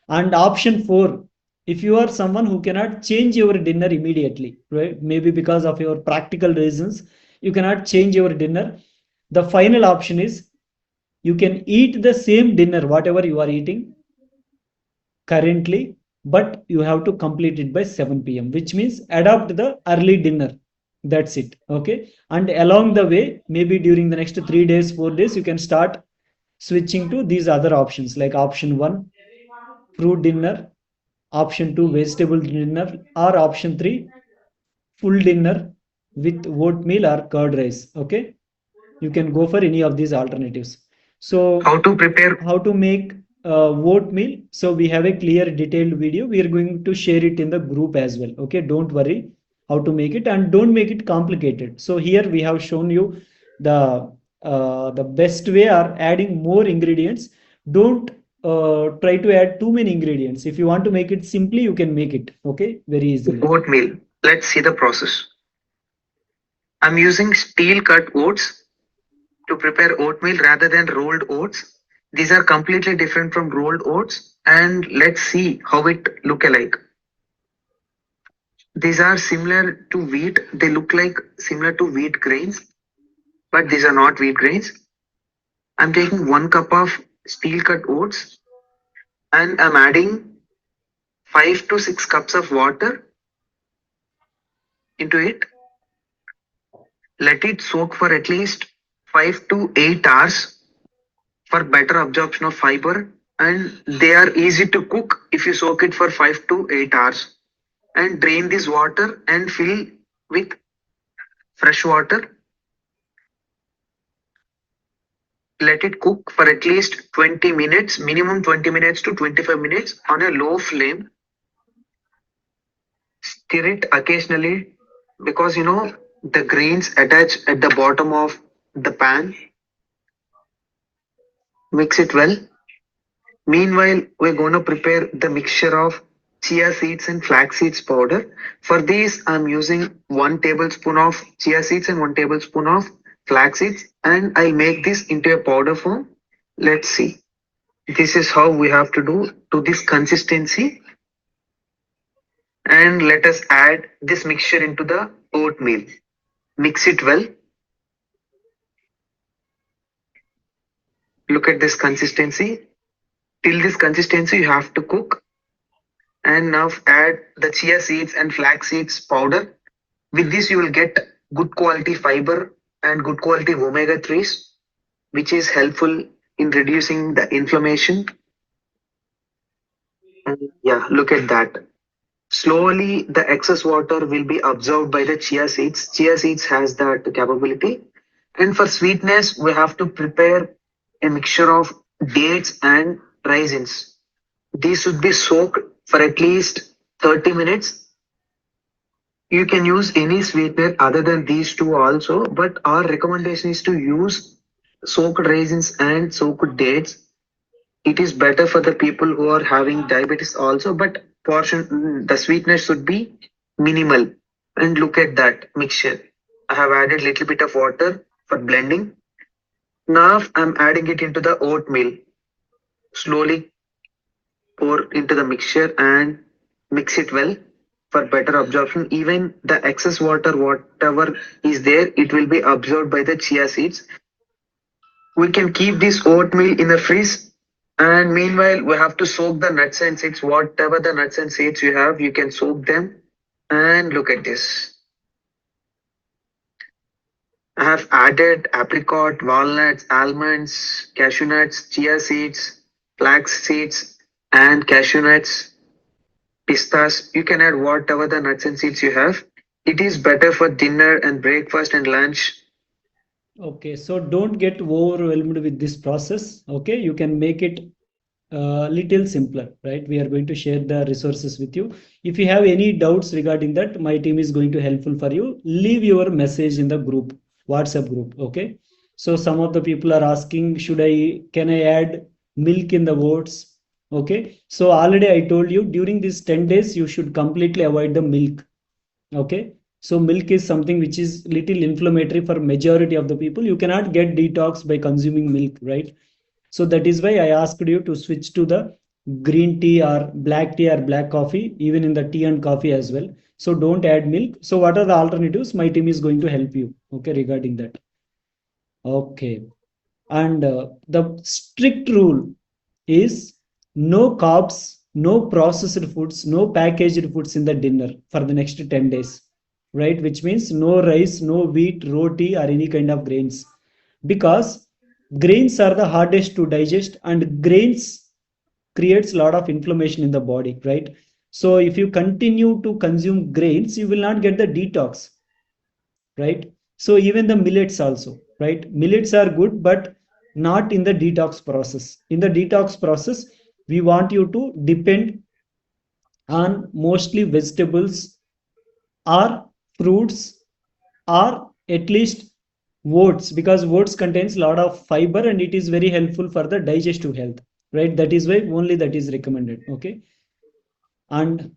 And option 4, if you are someone who cannot change your dinner immediately, right, maybe because of your practical reasons you cannot change your dinner, the final option is you can eat the same dinner whatever you are eating currently, but you have to complete it by 7 p.m., which means adopt the early dinner. That's it. Okay, and along the way, maybe during the next 3 days, 4 days, you can start switching to these other options, like option 1, fruit dinner, option 2, vegetable dinner, or option 3, full dinner with oatmeal or curd rice. Okay, you can go for any of these alternatives. So how to make oatmeal? So we have a clear detailed video, we are going to share it in the group as well. Okay, don't worry how to make it, and don't make it complicated. So here we have shown you the best way are adding more ingredients. Don't try to add too many ingredients. If you want to make it simply, you can make it, okay, very easily. Oatmeal. Let's see the process. I'm using steel cut oats to prepare oatmeal rather than rolled oats. These are completely different from rolled oats, and let's see how it look alike. These are similar to wheat. They look like similar to wheat grains, but these are not wheat grains. I'm taking 1 cup of steel cut oats and I'm adding 5 to 6 cups of water into it. Let it soak for at least 5 to 8 hours for better absorption of fiber, and they are easy to cook if you soak it for 5 to 8 hours. And drain this water and fill with fresh water. Let it cook for at least 20 minutes, minimum 20 minutes to 25 minutes on a low flame. Stir it occasionally because the grains attach at the bottom of the pan. Mix it well. Meanwhile, we're going to prepare the mixture of chia seeds and flax seeds powder. For this, I'm using 1 tablespoon of chia seeds and 1 tablespoon of flax seeds, and I'll make this into a powder form. Let's see. This is how we have to do to this consistency. And let us add this mixture into the oatmeal. Mix it well. Look at this consistency. Till this consistency, you have to cook. And now add the chia seeds and flax seeds powder. With this, you will get good quality fiber and good quality omega 3s, which is helpful in reducing the inflammation. And yeah, look at that. Slowly, the excess water will be absorbed by the chia seeds. Chia seeds has that capability. And for sweetness, we have to prepare a mixture of dates and raisins. These should be soaked for at least 30 minutes. You can use any sweetener other than these two also, but our recommendation is to use soaked raisins and soaked dates. It is better for the people who are having diabetes also, but the sweetness should be minimal. And look at that mixture. I have added little bit of water for blending. Now I'm adding it into the oatmeal. Slowly pour into the mixture and mix it well for better absorption. Even the excess water, whatever is there, it will be absorbed by the chia seeds. We can keep this oatmeal in the fridge, and meanwhile we have to soak the nuts and seeds. Whatever the nuts and seeds you have, you can soak them. And look at this. I have added apricot, walnuts, almonds, cashew nuts, chia seeds, flax seeds, and cashew nuts, pistas. You can add whatever the nuts and seeds you have. It is better for dinner and breakfast and lunch. Okay, so don't get overwhelmed with this process. Okay, you can make it little simpler, right? We are going to share the resources with you. If you have any doubts regarding that, my team is going to helpful for you. Leave your message in the group, WhatsApp group. Okay, so some of the people are asking, can I add milk in the oats? Okay, so already I told you during these 10 days you should completely avoid the milk. Okay, so milk is something which is little inflammatory for majority of the people. You cannot get detox by consuming milk, right? So that is why I asked you to switch to the green tea or black coffee, even in the tea and coffee as well. So don't add milk. So what are the alternatives? My team is going to help you, okay, regarding that. Okay, and the strict rule is no carbs, no processed foods, no packaged foods in the dinner for the next 10 days, right? Which means no rice, no wheat, roti, or any kind of grains, because grains are the hardest to digest, and grains creates a lot of inflammation in the body, right? So if you continue to consume grains, you will not get the detox, right? So even the millets also, right? Millets are good, but not in the detox process. In the detox process, we want you to depend on mostly vegetables or fruits, or at least oats, because oats contains a lot of fiber and it is very helpful for the digestive health, right? That is why only that is recommended. Okay, and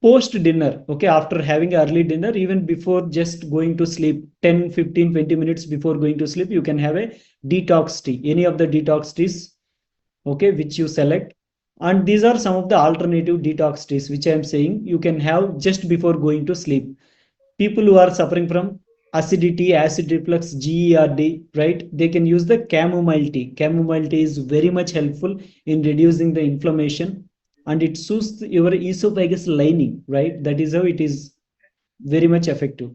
post dinner, okay, after having early dinner, even before just going to sleep, 10, 15, 20 minutes before going to sleep, you can have a detox tea, any of the detox teas, okay, which you select. And these are some of the alternative detox teas which I am saying you can have just before going to sleep. People who are suffering from acidity, acid reflux, GERD, right? They can use the chamomile tea. Chamomile tea is very much helpful in reducing the inflammation, and it soothes your esophagus lining, right? That is how it is very much effective.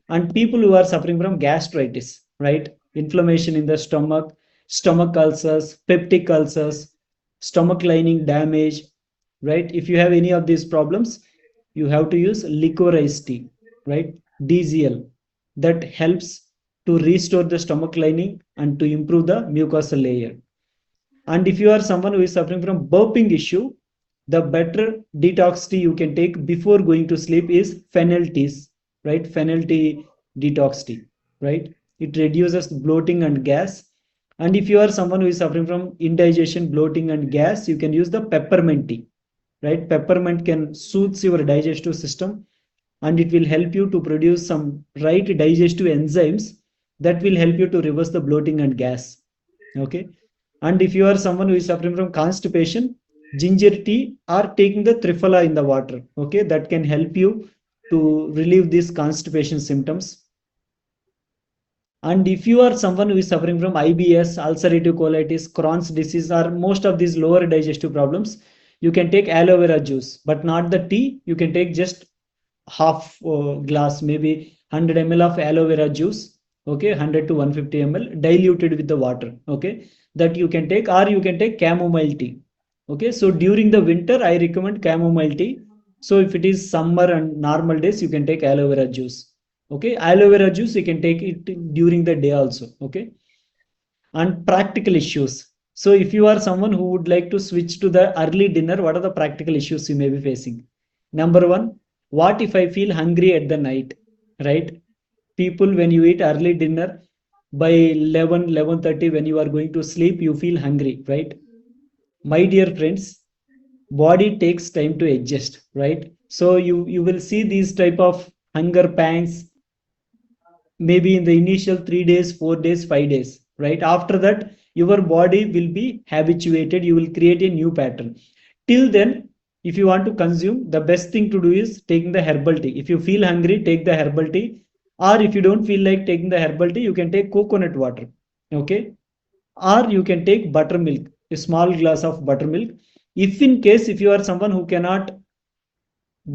And people who are suffering from gastritis, right? Inflammation in the stomach, stomach ulcers, peptic ulcers, stomach lining damage, right? If you have any of these problems, you have to use licorice tea, right? DZL, that helps to restore the stomach lining and to improve the mucosal layer. And if you are someone who is suffering from burping issue, the better detox tea you can take before going to sleep is fennel teas, right? Fennel tea detox tea, right? It reduces bloating and gas. And if you are someone who is suffering from indigestion, bloating, and gas, you can use the peppermint tea, right? Peppermint can soothe your digestive system, and it will help you to produce some right digestive enzymes that will help you to reverse the bloating and gas. Okay. And if you are someone who is suffering from constipation, ginger tea or taking the triphala in the water, okay, that can help you to relieve these constipation symptoms. And if you are someone who is suffering from IBS, ulcerative colitis, Crohn's disease, or most of these lower digestive problems, you can take aloe vera juice, but not the tea. You can take just half glass, maybe 100 ml of aloe vera juice, okay, 100 to 150 ml diluted with the water, okay, that you can take, or you can take chamomile tea. Okay, so during the winter, I recommend chamomile tea. So if it is summer and normal days, you can take aloe vera juice. Okay, aloe vera juice, you can take it during the day also. Okay, and practical issues. So if you are someone who would like to switch to the early dinner, what are the practical issues you may be facing? Number one, what if I feel hungry at the night, right? People, when you eat early dinner by 11, 11:30, when you are going to sleep, you feel hungry, right? My dear friends, body takes time to adjust, right? So you will see these type of hunger pangs maybe in the initial 3 days, 4 days, 5 days, right? After that, your body will be habituated, you will create a new pattern. Till then, if you want to consume, the best thing to do is taking the herbal tea. If you feel hungry, take the herbal tea. Or if you don't feel like taking the herbal tea, you can take coconut water, okay? Or you can take buttermilk, a small glass of buttermilk. If in case, if you are someone who cannot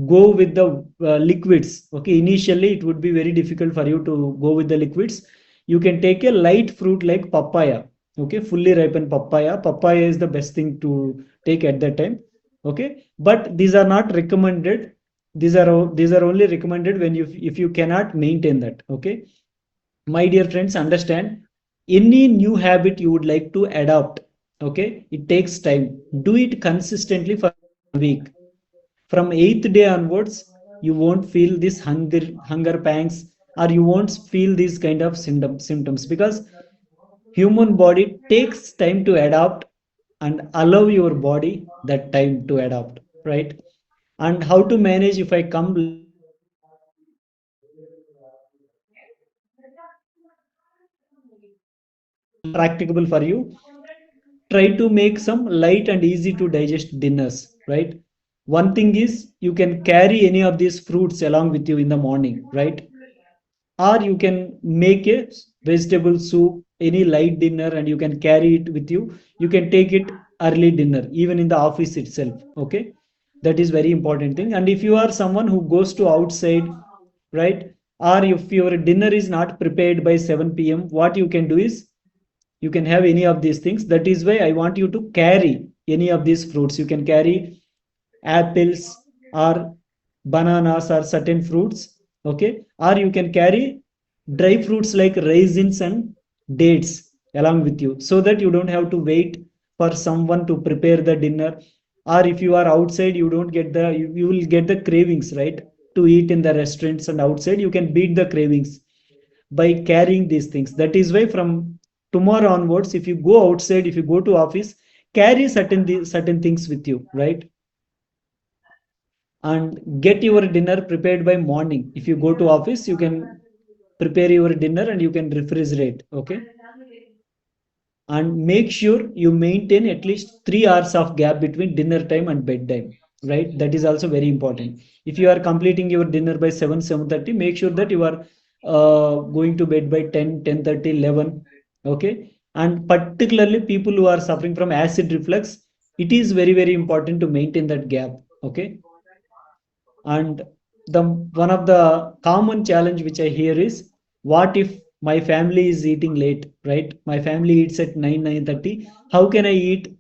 go with the liquids, okay, initially it would be very difficult for you to go with the liquids, you can take a light fruit like papaya, okay, fully ripened papaya. Papaya is the best thing to take at that time, okay. But these are not recommended. These are only recommended when you, if you cannot maintain that, okay. My dear friends, understand, any new habit you would like to adopt, okay, it takes time. Do it consistently for a week. From eighth day onwards, you won't feel this hunger pangs, or you won't feel these kind of symptoms, because human body takes time to adapt, and allow your body that time to adapt, right? And how to manage, if I come practicable for you, try to make some light and easy to digest dinners, right? One thing is, you can carry any of these fruits along with you in the morning, right? Or you can make a vegetable soup, any light dinner, and you can carry it with you. You can take it early dinner even in the office itself, okay. That is very important thing. And if you are someone who goes to outside, right, or if your dinner is not prepared by 7 p.m., what you can do is, you can have any of these things. That is why I want you to carry any of these fruits. You can carry apples or bananas or certain fruits, okay. Or you can carry dry fruits like raisins and dates along with you, so that you don't have to wait for someone to prepare the dinner. Or if you are outside, you don't get the, you will get the cravings, right, to eat in the restaurants and outside, you can beat the cravings by carrying these things. That is why from tomorrow onwards, if you go outside, if you go to office, carry certain things with you, right? And get your dinner prepared by morning. If you go to office, you can prepare your dinner and you can refrigerate, okay. And make sure you maintain at least 3 hours of gap between dinner time and bedtime, right? That is also very important. If you are completing your dinner by 7, 7:30, make sure that you are going to bed by 10, 10:30, 11, okay. And particularly people who are suffering from acid reflux, it is very, very important to maintain that gap, okay. And the one of the common challenge which I hear is, what if my family is eating late, right? My family eats at 9, 9:30. How can I eat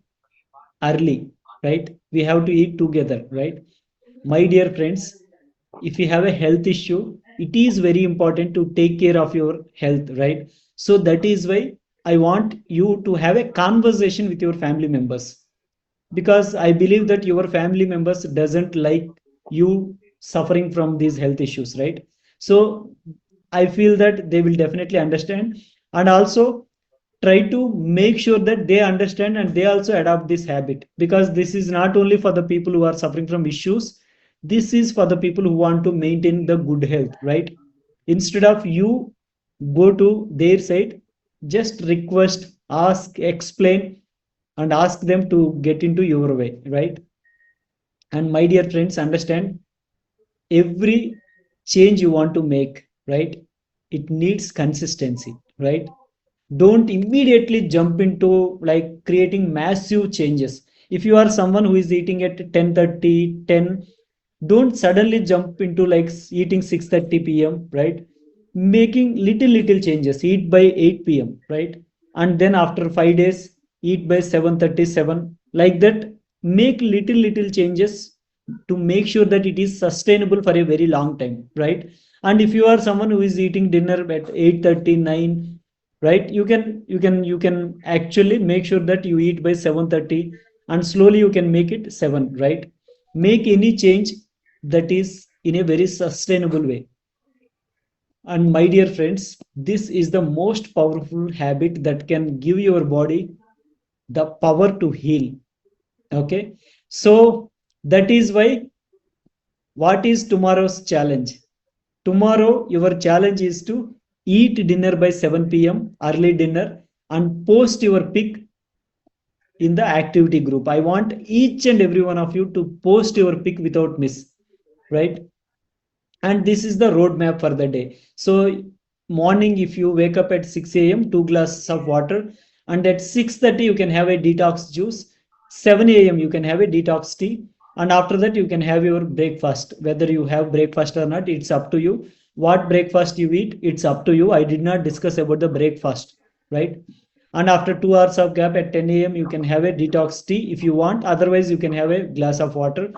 early, right? We have to eat together, right? My dear friends, if you have a health issue, it is very important to take care of your health, right? So that is why I want you to have a conversation with your family members, because I believe that your family members doesn't like you suffering from these health issues, right? So I feel that they will definitely understand, and also try to make sure that they understand and they also adopt this habit, because this is not only for the people who are suffering from issues, this is for the people who want to maintain the good health, right? Instead of you go to their side, just request, ask, explain, and ask them to get into your way, right? And my dear friends, understand, every change you want to make, right, it needs consistency, right? Don't immediately jump into like creating massive changes. If you are someone who is eating at 10:30, 10, don't suddenly jump into like eating 6:30 p.m., right? Making little changes, eat by 8 p.m., right? And then after 5 days, eat by 7:37, like that. Make little changes to make sure that it is sustainable for a very long time, right? And if you are someone who is eating dinner at 8:39, right, you can actually make sure that you eat by 7:30, and slowly you can make it 7, right? Make any change that is in a very sustainable way. And my dear friends, this is the most powerful habit that can give your body the power to heal. Okay, so that is why, what is tomorrow's challenge? Tomorrow, your challenge is to eat dinner by 7 p.m., early dinner, and post your pic in the activity group. I want each and every one of you to post your pic without miss, right? And this is the roadmap for the day. So morning, if you wake up at 6 a.m., 2 glasses of water, and at 6:30 you can have a detox juice. 7 a.m. you can have a detox tea, and after that you can have your breakfast. Whether you have breakfast or not, it's up to you. What breakfast you eat, it's up to you. I did not discuss about the breakfast, right? And after 2 hours of gap at 10 a.m. you can have a detox tea if you want. Otherwise, you can have a glass of water.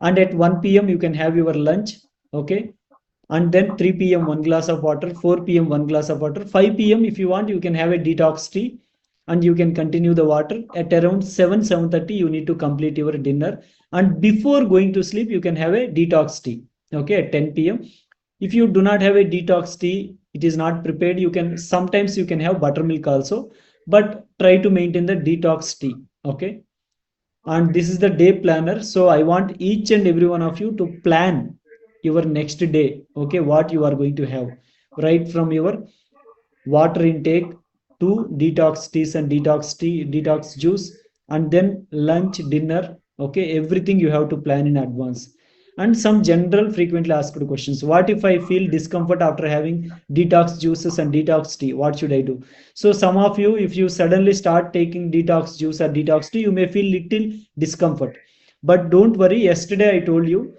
And at 1 p.m. you can have your lunch, okay? And then 3 p.m. 1 glass of water, 4 p.m. 1 glass of water, 5 p.m. if you want you can have a detox tea, and you can continue the water. At around 7:30 you need to complete your dinner, and before going to sleep you can have a detox tea, okay, at 10 p.m. If you do not have a detox tea, it is not prepared, you can sometimes you can have buttermilk also, but try to maintain the detox tea, okay? And this is the day planner, so I want each and every one of you to plan your next day, okay, what you are going to have, right from your water intake to detox teas and detox tea, detox juice, and then lunch, dinner, okay, everything you have to plan in advance. And some general frequently asked questions: what if I feel discomfort after having detox juices and detox tea, what should I do? So some of you, if you suddenly start taking detox juice or detox tea, you may feel little discomfort, but don't worry, yesterday I told you,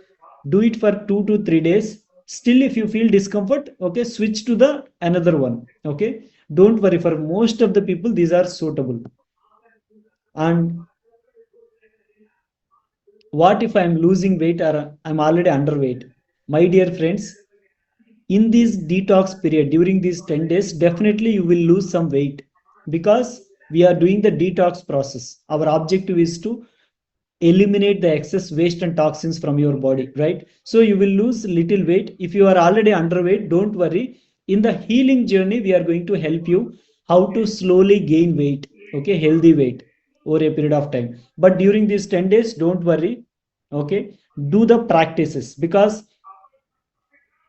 do it for 2 to 3 days. Still if you feel discomfort, okay, switch to the another one, okay? Don't worry, for most of the people these are suitable. And what if I'm losing weight or I'm already underweight? My dear friends, in this detox period, during these 10 days, definitely you will lose some weight, because we are doing the detox process. Our objective is to eliminate the excess waste and toxins from your body, right? So you will lose little weight. If you are already underweight, don't worry, in the healing journey we are going to help you how to slowly gain weight, okay, healthy weight, over a period of time. But during these 10 days, don't worry, okay, do the practices, because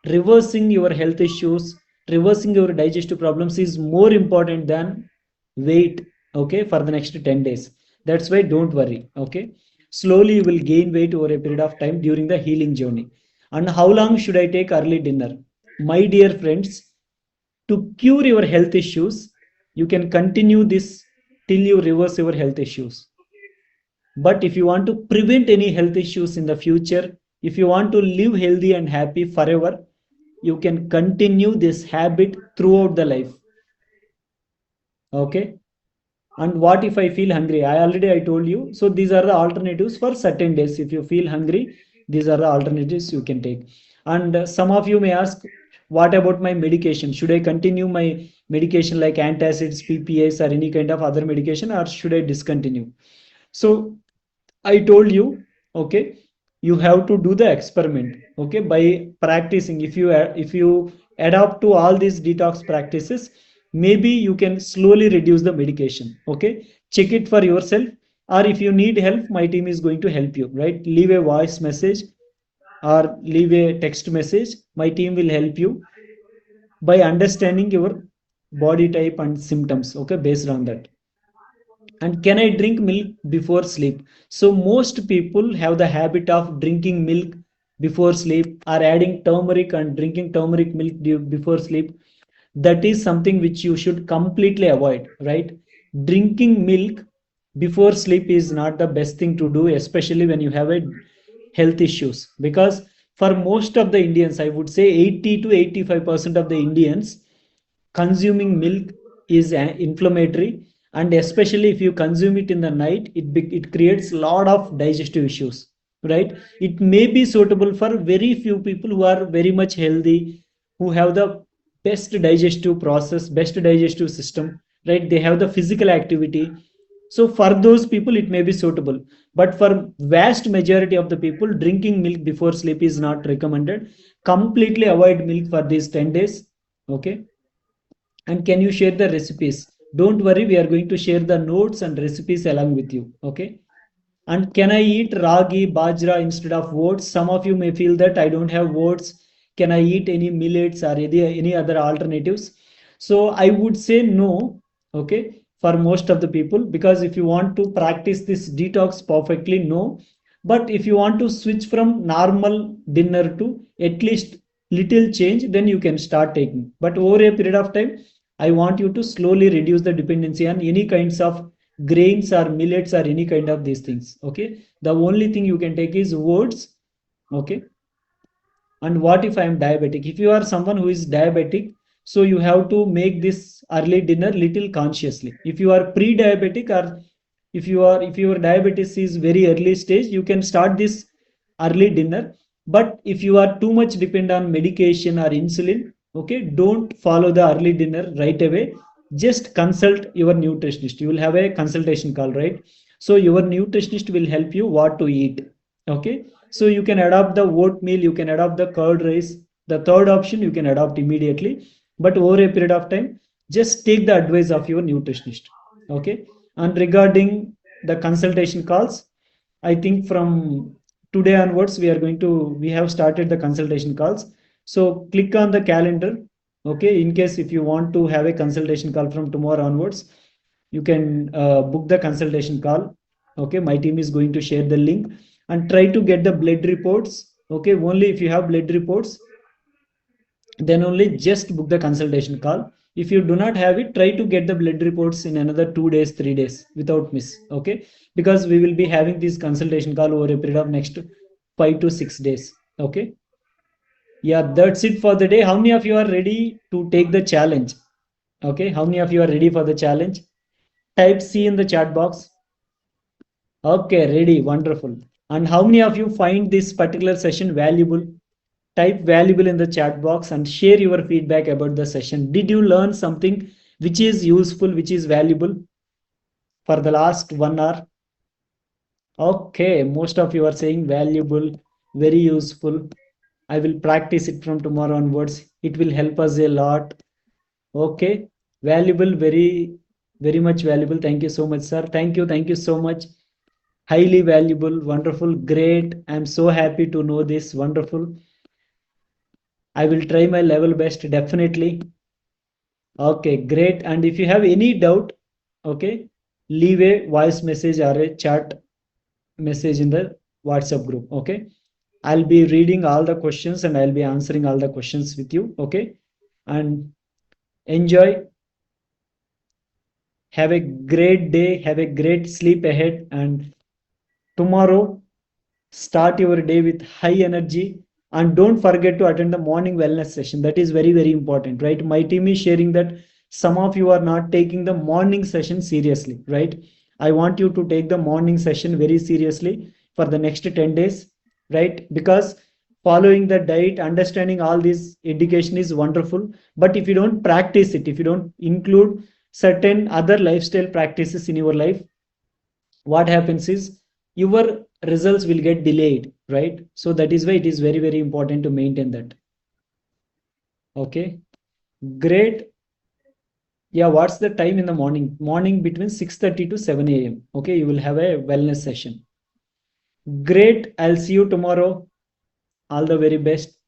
reversing your health issues, reversing your digestive problems is more important than weight, okay, for the next 10 days. That's why don't worry, okay? Slowly you will gain weight over a period of time during the healing journey. And how long should I take early dinner? My dear friends, to cure your health issues, you can continue this till you reverse your health issues. But if you want to prevent any health issues in the future, if you want to live healthy and happy forever, you can continue this habit throughout the life, okay? And what if I feel hungry? I told you, so these are the alternatives for certain days. If you feel hungry, these are the alternatives you can take. And some of you may ask, what about my medication? Should I continue my medication like antacids, ppas, or any kind of other medication, or should I discontinue? So I told you, okay, you have to do the experiment, okay, by practicing. If you adopt to all these detox practices, maybe you can slowly reduce the medication. Okay, check it for yourself, or if you need help, my team is going to help you, right? Leave a voice message or leave a text message. My team will help you by understanding your body type and symptoms, okay, based on that. And can I drink milk before sleep? So most people have the habit of drinking milk before sleep, or adding turmeric and drinking turmeric milk before sleep. That is something which you should completely avoid, right? Drinking milk before sleep is not the best thing to do, especially when you have a health issues, because for most of the Indians, I would say 80 to 85% of the Indians, consuming milk is inflammatory, and especially if you consume it in the night, it creates a lot of digestive issues, right? It may be suitable for very few people who are very much healthy, who have the best digestive process, best digestive system, right? They have the physical activity, so for those people it may be suitable. But for vast majority of the people, drinking milk before sleep is not recommended. Completely avoid milk for these 10 days. Okay, and can you share the recipes? Don't worry, we are going to share the notes and recipes along with you. Okay, and can I eat ragi bajra instead of oats? Some of you may feel that I don't have oats, can I eat any millets or any other alternatives? So I would say no. Okay, for most of the people, because if you want to practice this detox perfectly, no. But if you want to switch from normal dinner to at least little change, then you can start taking. But over a period of time, I want you to slowly reduce the dependency on any kinds of grains or millets or any kind of these things. Okay, the only thing you can take is oats. Okay, and what if I am diabetic? If you are someone who is diabetic, so you have to make this early dinner little consciously. If you are pre-diabetic, or if your diabetes is very early stage, you can start this early dinner. But if you are too much depend on medication or insulin, okay, don't follow the early dinner right away. Just consult your nutritionist. You will have a consultation call, right? So your nutritionist will help you what to eat. Okay, so you can adopt the oatmeal, you can adopt the curd rice. The third option you can adopt immediately, but over a period of time, just take the advice of your nutritionist. Okay, and regarding the consultation calls, I think from today onwards we have started the consultation calls. So click on the calendar. Okay, in case if you want to have a consultation call from tomorrow onwards, you can book the consultation call. Okay, my team is going to share the link, and try to get the blood reports. Okay, only if you have blood reports, then only just book the consultation call. If you do not have it, try to get the blood reports in another 2 days 3 days without miss. Okay, because we will be having this consultation call over a period of next 5 to 6 days. Okay, yeah, that's it for the day. How many of you are ready to take the challenge? Okay, how many of you are ready for the challenge? Type C in the chat box. Okay, ready, wonderful. And how many of you find this particular session valuable? Type valuable in the chat box and share your feedback about the session. Did you learn something which is useful, which is valuable for the last 1 hour? Okay, most of you are saying valuable, very useful. I will practice it from tomorrow onwards. It will help us a lot. Okay, valuable, very much valuable. Thank you so much, sir. Thank you so much. Highly valuable, wonderful, great. I'm so happy to know this. Wonderful. I will try my level best, definitely. Okay, great. And if you have any doubt, okay, leave a voice message or a chat message in the WhatsApp group. Okay, I'll be reading all the questions and I'll be answering all the questions with you. Okay, and enjoy. Have a great day. Have a great sleep ahead. And tomorrow, start your day with high energy, and don't forget to attend the morning wellness session. That is very important, right? My team is sharing that some of you are not taking the morning session seriously, right? I want you to take the morning session very seriously for the next 10 days, right? Because following the diet, understanding all this education is wonderful, but if you don't practice it, if you don't include certain other lifestyle practices in your life, what happens is your results will get delayed, right? So that is why it is very important to maintain that. Okay, great. Yeah, what's the time in the morning? Morning between 6:30 to 7 a.m. Okay, you will have a wellness session. Great. I'll see you tomorrow. All the very best.